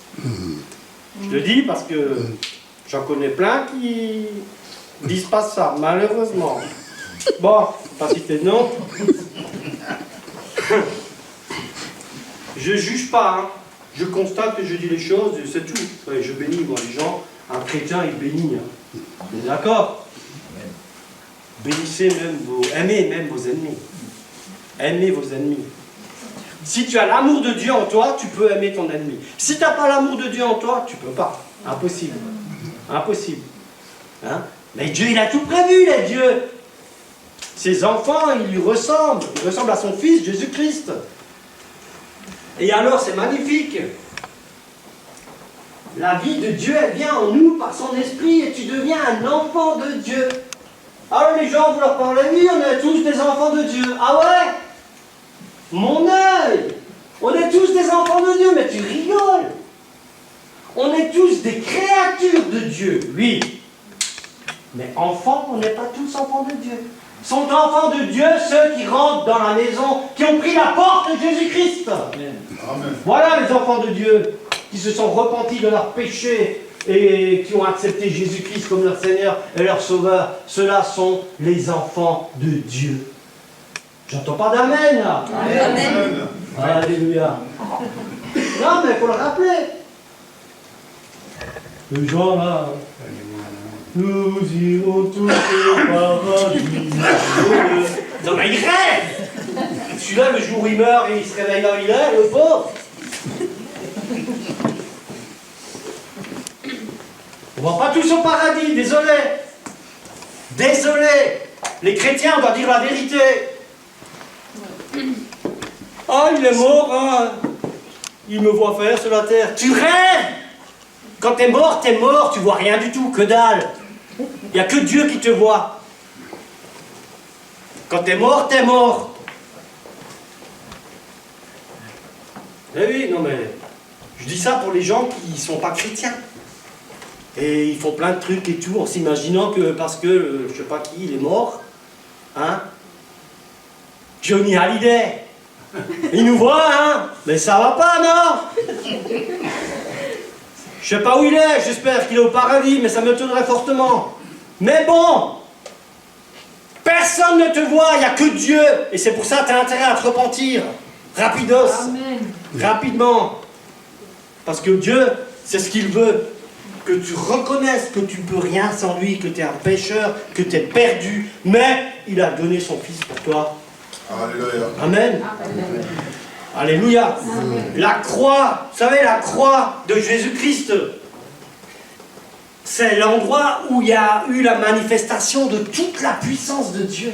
Je le dis parce que j'en connais plein qui disent pas ça, malheureusement. Bon, pas citer de nom. Je juge pas, hein. Je constate que je dis les choses, c'est tout. Ouais, je bénis, moi, les gens. Un chrétien, il bénit. Hein. On est d'accord? Bénissez même aimez même vos ennemis. Aimez vos ennemis. Si tu as l'amour de Dieu en toi, tu peux aimer ton ennemi. Si tu n'as pas l'amour de Dieu en toi, tu peux pas. Impossible. Impossible. Hein? Mais Dieu, il a tout prévu, là, Dieu. Ses enfants, ils lui ressemblent. Ils ressemblent à son fils, Jésus-Christ. Et alors, c'est magnifique. La vie de Dieu, elle vient en nous par son esprit et tu deviens un enfant de Dieu. Alors les gens, vous leur parlez, oui, on est tous des enfants de Dieu. Ah ouais? Mon œil! On est tous des enfants de Dieu, mais tu rigoles. On est tous des créatures de Dieu, oui. Mais enfants, on n'est pas tous enfants de Dieu. Sont enfants de Dieu ceux qui rentrent dans la maison, qui ont pris la porte de Jésus-Christ. Amen. Voilà les enfants de Dieu, qui se sont repentis de leurs péchés et qui ont accepté Jésus-Christ comme leur Seigneur et leur Sauveur. Ceux-là sont les enfants de Dieu. J'entends pas d'amen là. Amen. Alléluia. Non mais il faut le rappeler. Les gens là, nous irons tous au paradis. Non mais il rêve. Celui-là le jour où il meurt et il se réveille là où il est, le pauvre. On va pas tous au paradis, désolé. Désolé. Les chrétiens, on doit dire la vérité. Ah, il est mort, hein. Il me voit faire sur la terre. Tu rêves. Quand t'es mort, tu vois rien du tout, que dalle. Il n'y a que Dieu qui te voit. Quand t'es mort, t'es mort. Eh oui, non mais, je dis ça pour les gens qui ne sont pas chrétiens. Et ils font plein de trucs et tout, en s'imaginant que parce que, je sais pas qui, il est mort, hein, Johnny Hallyday, il nous voit, hein, mais ça va pas, non? Je sais pas où il est, j'espère qu'il est au paradis, mais ça m'étonnerait fortement. Mais bon, personne ne te voit, il n'y a que Dieu, et c'est pour ça que tu as intérêt à te repentir. Rapidos. Amen. Rapidement. Parce que Dieu, c'est ce qu'il veut. Que tu reconnaisses que tu ne peux rien sans lui, que tu es un pécheur, que tu es perdu, mais il a donné son Fils pour toi. Alléluia. Amen. Amen. Alléluia. Amen. La croix, vous savez, la croix de Jésus-Christ, c'est l'endroit où il y a eu la manifestation de toute la puissance de Dieu.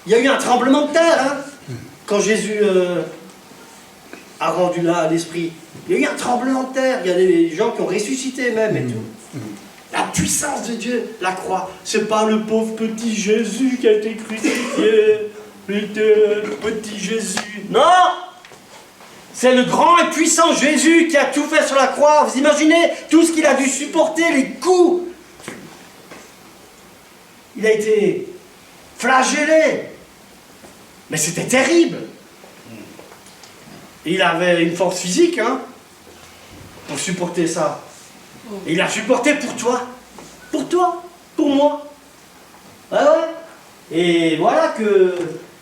Il y a eu un tremblement de terre, hein, quand Jésus a rendu là l'esprit. Il y a eu un tremblement de terre, il y a des gens qui ont ressuscité même et tout. La puissance de Dieu, la croix, c'est pas le pauvre petit Jésus qui a été crucifié, le petit Jésus. Non! C'est le grand et puissant Jésus qui a tout fait sur la croix. Vous imaginez tout ce qu'il a dû supporter, les coups. Il a été flagellé. Mais c'était terrible. Et il avait une force physique, hein, pour supporter ça. Et il a supporté pour toi. Pour toi. Pour moi. Ouais, ouais. Et voilà que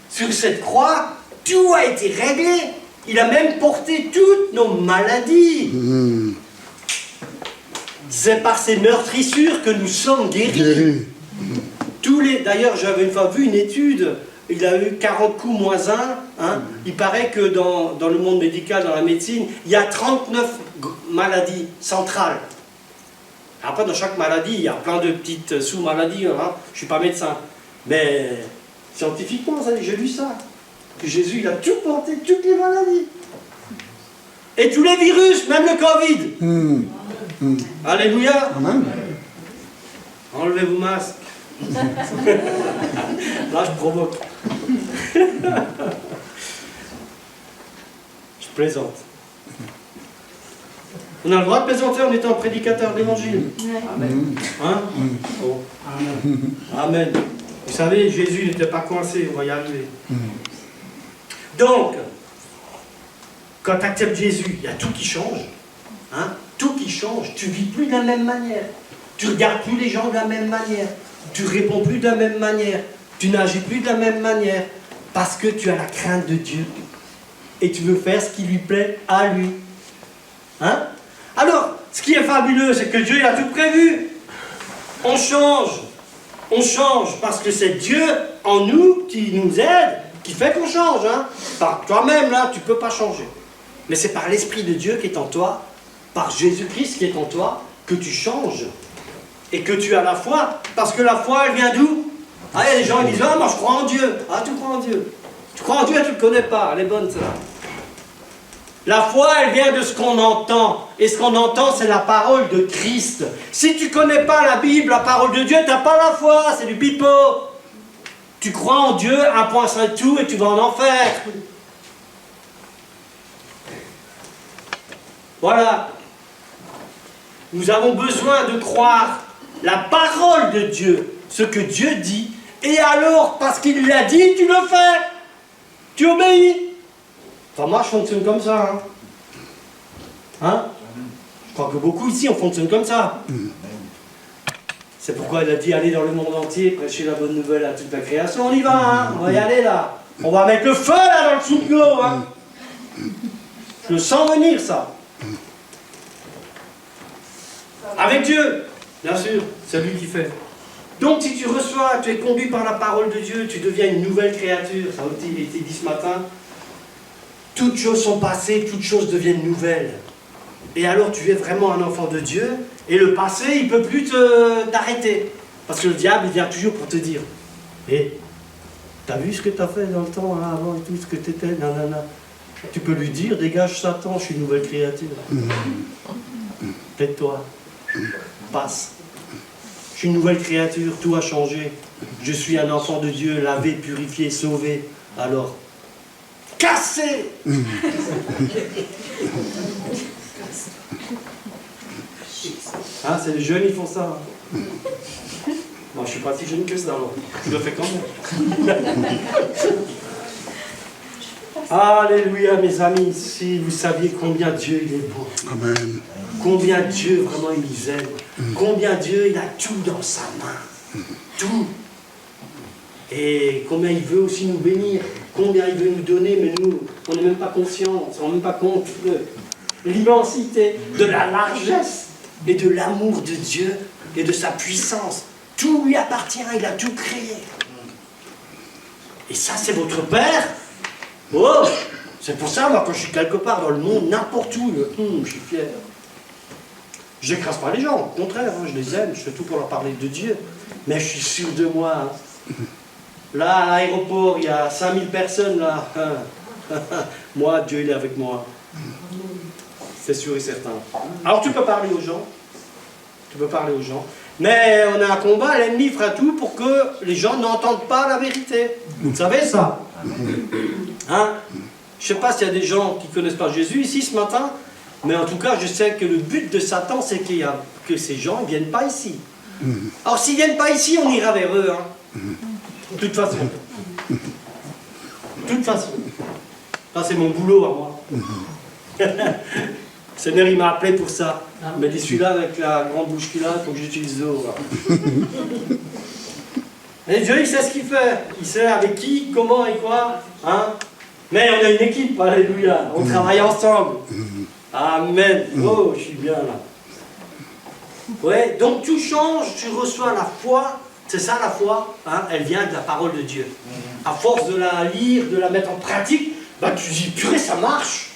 sur cette croix, tout a été réglé. Il a même porté toutes nos maladies. C'est par ses meurtrissures que nous sommes guéris. D'ailleurs, j'avais une fois vu une étude. Il a eu 40 coups moins 1. Hein. Il paraît que dans le monde médical, dans la médecine, il y a 39 maladies centrales. Après, dans chaque maladie, il y a plein de petites sous-maladies. Hein. Je ne suis pas médecin. Mais scientifiquement, j'ai lu ça. Que Jésus, il a tout porté, toutes les maladies. Et tous les virus, même le Covid. Alléluia. Amen. Enlevez vos masques. Là, je provoque. Je plaisante. On a le droit de plaisanter en étant prédicateur de l'évangile. Hein? Bon. Amen. Vous savez, Jésus n'était pas coincé, on va y arriver. Donc, quand tu acceptes Jésus, il y a tout qui change. Hein? Tout qui change. Tu vis plus de la même manière. Tu regardes plus les gens de la même manière. Tu réponds plus de la même manière. Tu n'agis plus de la même manière. Parce que tu as la crainte de Dieu. Et tu veux faire ce qui lui plaît à lui. Hein? Alors, ce qui est fabuleux, c'est que Dieu il a tout prévu. On change. On change parce que c'est Dieu en nous qui nous aide, qui fait qu'on change. Hein? Par toi-même, là, tu ne peux pas changer. Mais c'est par l'Esprit de Dieu qui est en toi, par Jésus-Christ qui est en toi, que tu changes. Et que tu as la foi. Parce que la foi, elle vient d'où? Ah, il y a des gens qui disent, ah, moi je crois en Dieu. Ah, tu crois en Dieu. Tu crois en Dieu et tu ne le connais pas. Elle est bonne, celle-là. La foi, elle vient de ce qu'on entend. Et ce qu'on entend, c'est la parole de Christ. Si tu ne connais pas la Bible, la parole de Dieu, tu n'as pas la foi. C'est du pipeau. Tu crois en Dieu, un point c'est tout, et tu vas en enfer. Voilà. Nous avons besoin de croire la parole de Dieu, ce que Dieu dit, et alors, parce qu'il l'a dit, tu le fais. Tu obéis. Enfin, moi, je fonctionne comme ça. Hein? Je crois que beaucoup ici, on fonctionne comme ça. C'est pourquoi il a dit, allez dans le monde entier, prêcher la bonne nouvelle à toute la création. On y va, hein? On va y aller, là. On va mettre le feu, là, dans le soupe d'eau, hein? Je le sens venir, ça. Avec Dieu, bien sûr, c'est lui qui fait. Donc, si tu reçois, tu es conduit par la parole de Dieu, tu deviens une nouvelle créature. Ça a été dit ce matin. Toutes choses sont passées, toutes choses deviennent nouvelles. Et alors tu es vraiment un enfant de Dieu, et le passé, il ne peut plus t'arrêter. Parce que le diable, il vient toujours pour te dire, hé, t'as vu ce que t'as fait dans le temps, hein, avant et tout, ce que t'étais, nanana. Tu peux lui dire, dégage Satan, je suis une nouvelle créature. Tais-toi, passe. Je suis une nouvelle créature, tout a changé. Je suis un enfant de Dieu, lavé, purifié, sauvé. Alors, cassé. Hein, c'est les jeunes, ils font ça. Moi, je suis pas si jeune que ça, alors. Je le fais quand même. Alléluia, mes amis. Si vous saviez combien Dieu, il est beau. Amen. Combien Dieu, vraiment, il nous aime. Combien Dieu, il a tout dans sa main. Tout. Et combien il veut aussi nous bénir. Combien il veut nous donner, mais nous, on n'est même pas conscients, on ne se rend même pas compte de l'immensité, de la largesse et de l'amour de Dieu et de sa puissance. Tout lui appartient, il a tout créé. Et ça, c'est votre Père. Oh, c'est pour ça, moi, quand je suis quelque part dans le monde, n'importe où, je suis fier. Je n'écrase pas les gens, au contraire, hein, je les aime, je fais tout pour leur parler de Dieu. Mais je suis sûr de moi. Hein. Là, à l'aéroport, il y a 5000 personnes, là. Moi, Dieu, il est avec moi. C'est sûr et certain. Alors, tu peux parler aux gens. Tu peux parler aux gens. Mais on a un combat, l'ennemi fera tout pour que les gens n'entendent pas la vérité. Vous savez ça? Hein? Je ne sais pas s'il y a des gens qui ne connaissent pas Jésus ici ce matin, mais en tout cas, je sais que le but de Satan, c'est que ces gens ne viennent pas ici. Alors, s'ils ne viennent pas ici, on ira vers eux. Hein? De toute façon. De toute façon. Ça, c'est mon boulot à moi. Le Seigneur, il m'a appelé pour ça. Il m'a dit, celui-là, avec la grande bouche qu'il a, il faut que j'utilise l'eau. Et Dieu, il sait ce qu'il fait. Il sait avec qui, comment et quoi. Hein? Mais on a une équipe, alléluia. On travaille ensemble. Amen. Oh, je suis bien là. Ouais, donc tout change, tu reçois la foi. C'est ça la foi, hein? Elle vient de la parole de Dieu. À force de la lire, de la mettre en pratique, bah, tu dis, purée, ça marche.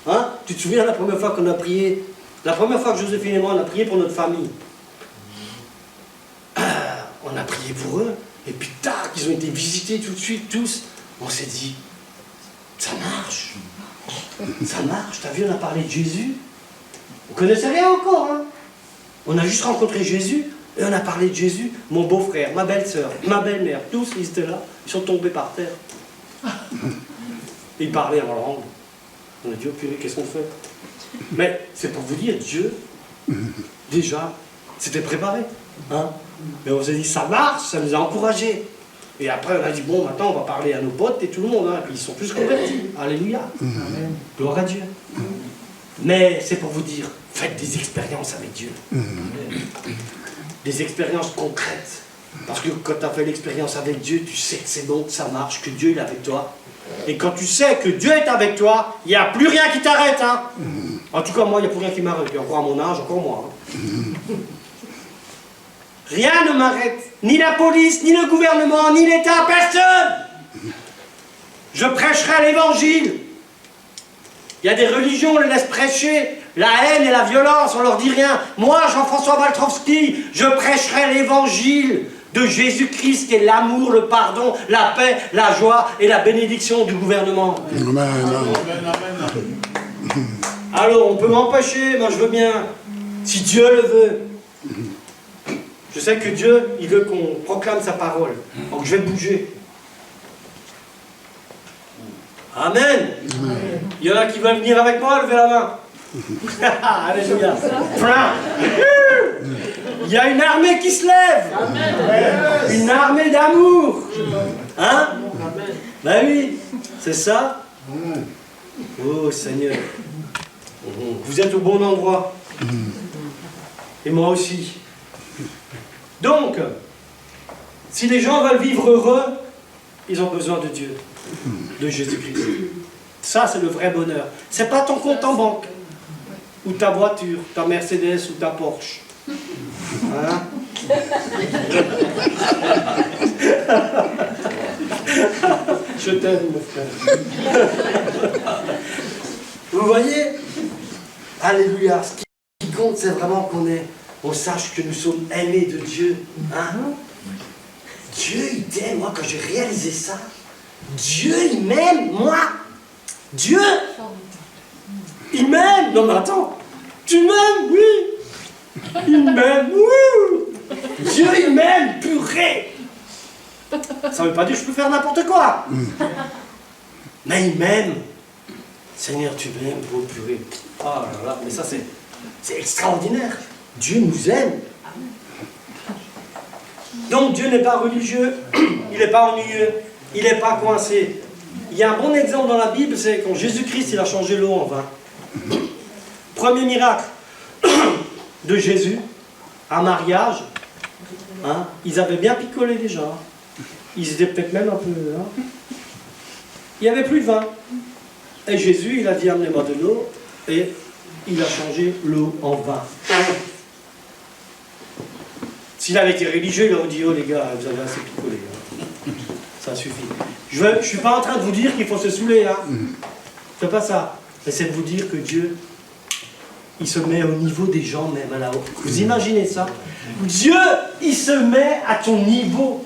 Hein? Tu te souviens la première fois qu'on a prié, la première fois que Joséphine et moi, on a prié pour notre famille. On a prié pour eux, Et puis tac, ils ont été visités tout de suite, tous. On s'est dit, ça marche. Ça marche. T'as vu, on a parlé de Jésus. On connaissait rien encore, hein. On a juste rencontré Jésus et on a parlé de Jésus. Mon beau-frère, ma belle-sœur, ma belle-mère, tous ils étaient là. Ils sont tombés par terre. Et ils parlaient en langue. On a dit, oh purée, qu'est-ce qu'on fait? Mais c'est pour vous dire, Dieu, déjà, c'était préparé. Hein? Mais on s'est dit, ça marche, ça nous a encouragés. Et après, on a dit, bon, maintenant, on va parler à nos potes et tout le monde. Hein? Puis ils sont plus convertis. Alléluia. Amen. Gloire à Dieu. Mais c'est pour vous dire, faites des expériences avec Dieu. Des expériences concrètes. Parce que quand tu as fait l'expérience avec Dieu, tu sais que c'est bon, que ça marche, que Dieu est avec toi. Et quand tu sais que Dieu est avec toi, il n'y a plus rien qui t'arrête. Hein. En tout cas, moi, il n'y a plus rien qui m'arrête. Et encore à mon âge, encore moi. Hein. Rien ne m'arrête. Ni la police, ni le gouvernement, ni l'État, personne. Je prêcherai l'évangile. Il y a des religions, on les laisse prêcher la haine et la violence, on leur dit rien. Moi, Jean-François Waltrowski, je prêcherai l'évangile de Jésus-Christ qui est l'amour, le pardon, la paix, la joie et la bénédiction du gouvernement. Amen. Alors, on peut m'empêcher, moi je veux bien, si Dieu le veut. Je sais que Dieu, il veut qu'on proclame sa parole. Donc je vais bouger. Amen. Il y en a qui veulent venir avec moi, levez la main. Alléluia. Plein. Il y a une armée qui se lève. Amen. Une armée d'amour. Hein? Ben oui, c'est ça. Oh Seigneur. Vous êtes au bon endroit. Et moi aussi. Donc, si les gens veulent vivre heureux, ils ont besoin de Dieu, de Jésus-Christ. Ça, c'est le vrai bonheur. C'est pas ton compte en banque, ou ta voiture, ta Mercedes ou ta Porsche. Hein? Je t'aime, mon frère. Vous voyez? Alléluia. Ce qui compte, c'est vraiment on sache que nous sommes aimés de Dieu. Hein? Dieu, il t'aime. Moi, quand j'ai réalisé ça, Dieu, il m'aime, moi. Dieu, il m'aime. Non, mais attends. Tu m'aimes, oui. Il m'aime, oui. Dieu, il m'aime, purée. Ça ne veut pas dire que je peux faire n'importe quoi. Mais il m'aime. Seigneur, tu m'aimes, oh purée. Oh là là, mais ça, c'est extraordinaire. Dieu nous aime. Donc Dieu n'est pas religieux, il n'est pas ennuyeux, il n'est pas coincé. Il y a un bon exemple dans la Bible, c'est quand Jésus-Christ il a changé l'eau en vin. Premier miracle de Jésus, un mariage. Hein, ils avaient bien picolé déjà. Ils étaient peut-être même un peu... Hein. Il n'y avait plus de vin. Et Jésus, il a dit, amenez-moi de l'eau. Et il a changé l'eau en vin. S'il avait été religieux, il aurait dit, oh les gars, vous avez assez picolé. Hein. Ça suffit. Je ne suis pas en train de vous dire qu'il faut se saouler. Hein. C'est pas ça. Mais c'est de vous dire que Dieu, il se met au niveau des gens même à la haut. Vous imaginez ça? Dieu, il se met à ton niveau.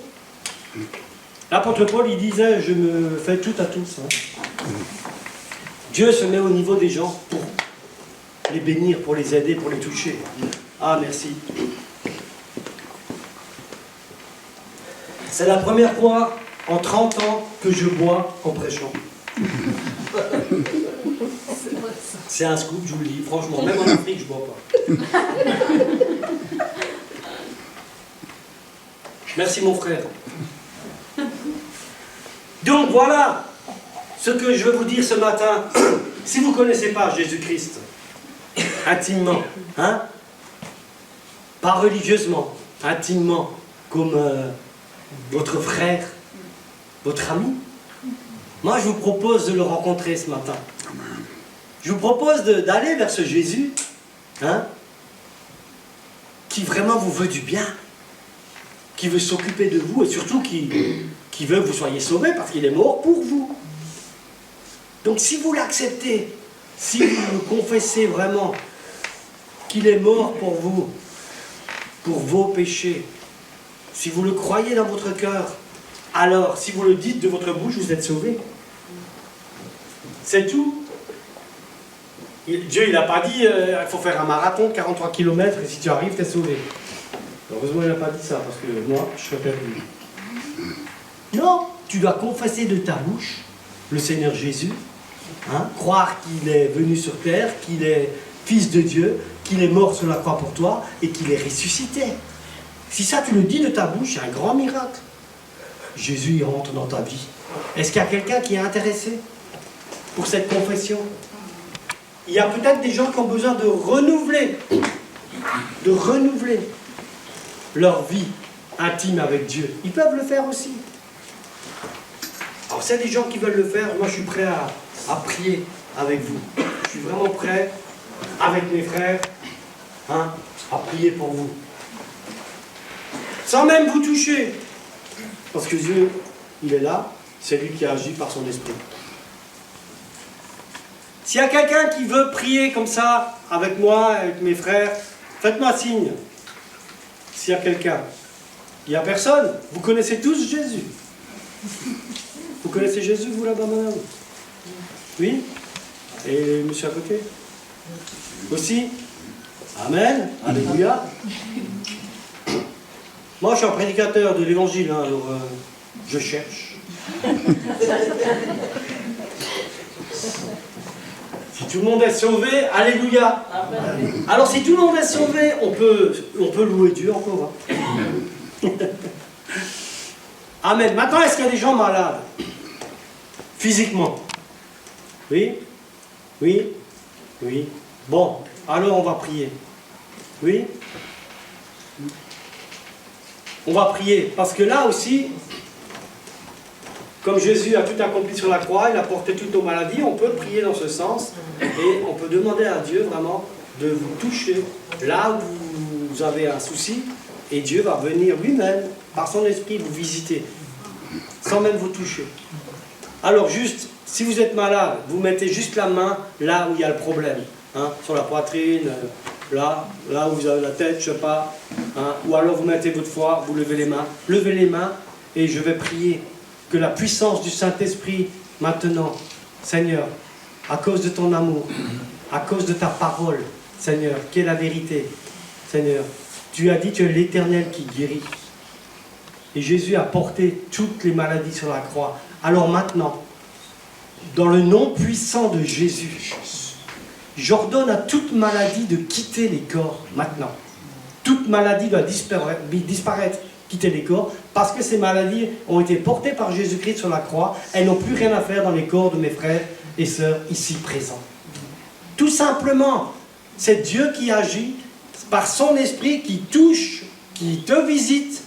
L'apôtre Paul, il disait, je me fais tout à tous. Hein. Dieu se met au niveau des gens pour les bénir, pour les aider, pour les toucher. Ah, merci. C'est la première fois en 30 ans que je bois en prêchant. C'est un scoop, je vous le dis. Franchement, même en Afrique, je ne bois pas. Merci mon frère. Donc voilà ce que je veux vous dire ce matin. Si vous ne connaissez pas Jésus-Christ, intimement, hein, pas religieusement, intimement, comme votre frère, votre ami, moi je vous propose de le rencontrer ce matin. Je vous propose d'aller vers ce Jésus, hein, qui vraiment vous veut du bien, qui veut s'occuper de vous et surtout qui veut que vous soyez sauvés parce qu'il est mort pour vous. Donc si vous l'acceptez, si vous confessez vraiment qu'il est mort pour vous, pour vos péchés, si vous le croyez dans votre cœur, alors si vous le dites de votre bouche, vous êtes sauvés. C'est tout. Dieu, il n'a pas dit il faut faire un marathon de 43 km et si tu arrives, tu es sauvé. Heureusement, il n'a pas dit ça parce que moi, je serais perdu. Non, tu dois confesser de ta bouche le Seigneur Jésus, hein, croire qu'il est venu sur terre, qu'il est fils de Dieu, qu'il est mort sur la croix pour toi et qu'il est ressuscité. Si ça, tu le dis de ta bouche, c'est un grand miracle. Jésus, il rentre dans ta vie. Est-ce qu'il y a quelqu'un qui est intéressé pour cette confession? Il y a peut-être des gens qui ont besoin de renouveler leur vie intime avec Dieu. Ils peuvent le faire aussi. Alors, s'il y a des gens qui veulent le faire, moi je suis prêt à prier avec vous. Je suis vraiment prêt, avec mes frères, hein, à prier pour vous. Sans même vous toucher. Parce que Dieu, il est là, c'est lui qui agit par son esprit. S'il y a quelqu'un qui veut prier comme ça, avec moi, avec mes frères, faites-moi signe. S'il y a quelqu'un. Il n'y a personne. Vous connaissez tous Jésus. Vous connaissez Jésus, vous là-bas, madame? Oui? Et monsieur à côté? Aussi? Amen. Alléluia. Moi, je suis un prédicateur de l'évangile, hein, alors je cherche. Si tout le monde est sauvé, alléluia. Amen. Alors si tout le monde est sauvé, on peut louer Dieu encore. Hein. Amen. Maintenant, est-ce qu'il y a des gens malades? Physiquement? Oui? Oui? Oui? Bon, alors on va prier. Oui? On va prier, parce que là aussi, comme Jésus a tout accompli sur la croix, il a porté toutes nos maladies, on peut prier dans ce sens, et on peut demander à Dieu vraiment de vous toucher là où vous avez un souci, et Dieu va venir lui-même, par son esprit, vous visiter, sans même vous toucher. Alors juste, si vous êtes malade, vous mettez juste la main là où il y a le problème, hein, sur la poitrine, là où vous avez la tête, je ne sais pas, hein, ou alors vous mettez votre foi, vous levez les mains, et je vais prier que la puissance du Saint-Esprit, maintenant, Seigneur, à cause de ton amour, à cause de ta parole, Seigneur, qui est la vérité, Seigneur, tu as dit, tu es l'Éternel qui guérit. Et Jésus a porté toutes les maladies sur la croix. Alors maintenant, dans le nom puissant de Jésus, j'ordonne à toute maladie de quitter les corps, maintenant. Toute maladie doit disparaître, quitter les corps, parce que ces maladies ont été portées par Jésus-Christ sur la croix, elles n'ont plus rien à faire dans les corps de mes frères et sœurs ici présents. Tout simplement, c'est Dieu qui agit par son esprit, qui touche, qui te visite.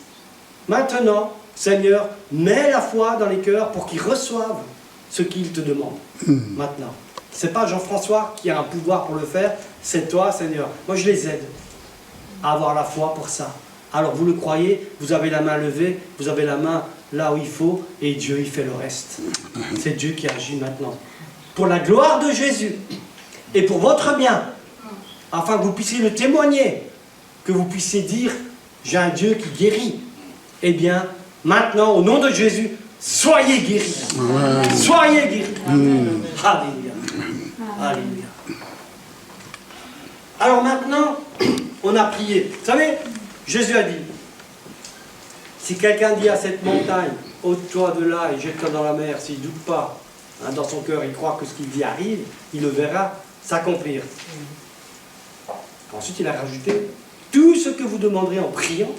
Maintenant, Seigneur, mets la foi dans les cœurs pour qu'ils reçoivent ce qu'il te demande. Maintenant. Ce n'est pas Jean-François qui a un pouvoir pour le faire, c'est toi, Seigneur. Moi, je les aide à avoir la foi pour ça. Alors, vous le croyez, vous avez la main levée, vous avez la main là où il faut, et Dieu, il fait le reste. C'est Dieu qui agit maintenant. Pour la gloire de Jésus, et pour votre bien, afin que vous puissiez le témoigner, que vous puissiez dire, j'ai un Dieu qui guérit. Eh bien, maintenant, au nom de Jésus, soyez guéris. Soyez guéris. Alléluia. Alléluia. Alors maintenant, on a prié. Vous savez, Jésus a dit, si quelqu'un dit à cette montagne, ôte-toi de là et jette-toi dans la mer, s'il ne doute pas, hein, dans son cœur, il croit que ce qui lui arrive, il le verra s'accomplir. Ensuite, il a rajouté, tout ce que vous demanderez en priant,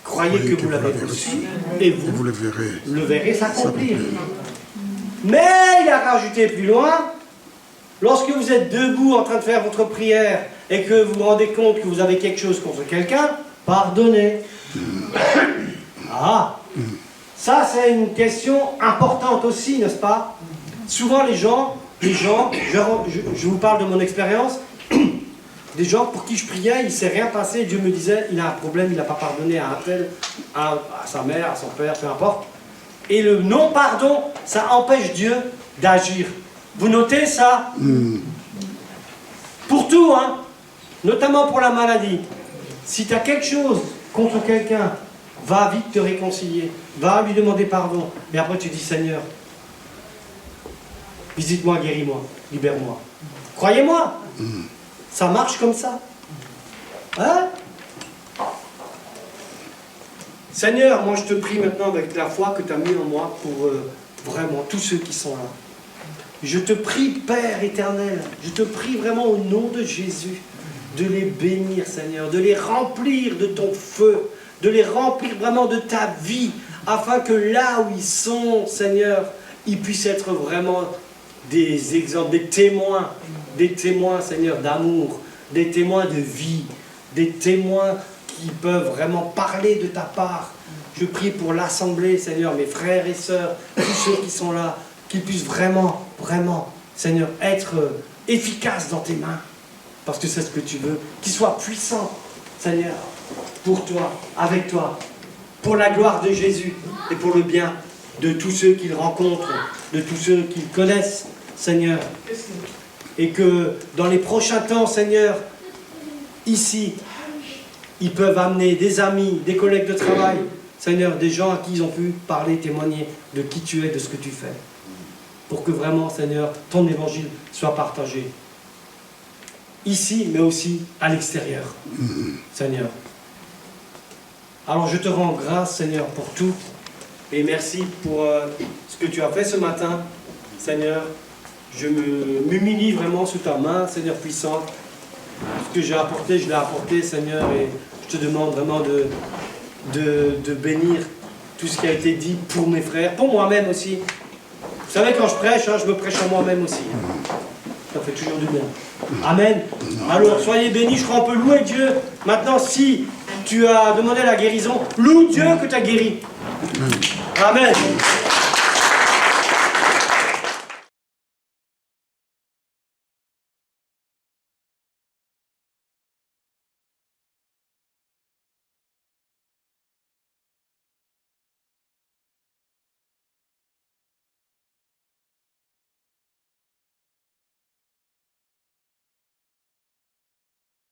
croyez que vous l'avez reçu, et vous le verrez s'accomplir. Mais il a rajouté plus loin, lorsque vous êtes debout en train de faire votre prière et que vous vous rendez compte que vous avez quelque chose contre quelqu'un, pardonnez. Ah, ça c'est une question importante aussi, n'est-ce pas? Souvent les gens, je vous parle de mon expérience, des gens pour qui je priais, il ne s'est rien passé, Dieu me disait, il a un problème, il n'a pas pardonné à un tel, à sa mère, à son père, peu importe. Et le non-pardon, ça empêche Dieu d'agir. Vous notez ça? Pour tout, hein, notamment pour la maladie. Si tu as quelque chose contre quelqu'un va vite te réconcilier, va lui demander pardon. Et après tu dis, Seigneur, visite-moi, guéris-moi, libère-moi. Croyez-moi, ça marche comme ça. Hein? Seigneur, moi je te prie maintenant avec la foi que tu as mis en moi pour vraiment tous ceux qui sont là. Je te prie, Père éternel, je te prie vraiment au nom de Jésus de les bénir, Seigneur, de les remplir de ton feu, de les remplir vraiment de ta vie, afin que là où ils sont, Seigneur, ils puissent être vraiment des exemples, des témoins, Seigneur, d'amour, des témoins de vie, des témoins qui peuvent vraiment parler de ta part. Je prie pour l'assemblée, Seigneur, mes frères et sœurs, tous ceux qui sont là, qu'ils puissent vraiment, Seigneur, être efficaces dans tes mains, parce que c'est ce que tu veux, qu'ils soient puissants, Seigneur, pour toi, avec toi, pour la gloire de Jésus et pour le bien de tous ceux qu'ils rencontrent, de tous ceux qu'ils connaissent, Seigneur. Et que dans les prochains temps, Seigneur, ici, ils peuvent amener des amis, des collègues de travail, Seigneur, des gens à qui ils ont pu parler, témoigner de qui tu es, de ce que tu fais. Pour que vraiment, Seigneur, ton évangile soit partagé. Ici, mais aussi à l'extérieur, Seigneur. Alors je te rends grâce, Seigneur, pour tout. Et merci pour ce que tu as fait ce matin, Seigneur. Je m'humilie vraiment sous ta main, Seigneur puissant. Ce que j'ai apporté, je l'ai apporté, Seigneur. Et je te demande vraiment de bénir tout ce qui a été dit pour mes frères, pour moi-même aussi. Vous savez, quand je prêche, je me prêche à moi-même aussi. Ça fait toujours du bien. Amen. Alors, soyez bénis. Je crois qu'on peut louer Dieu. Maintenant, si tu as demandé la guérison, loue Dieu que tu as guéri. Amen.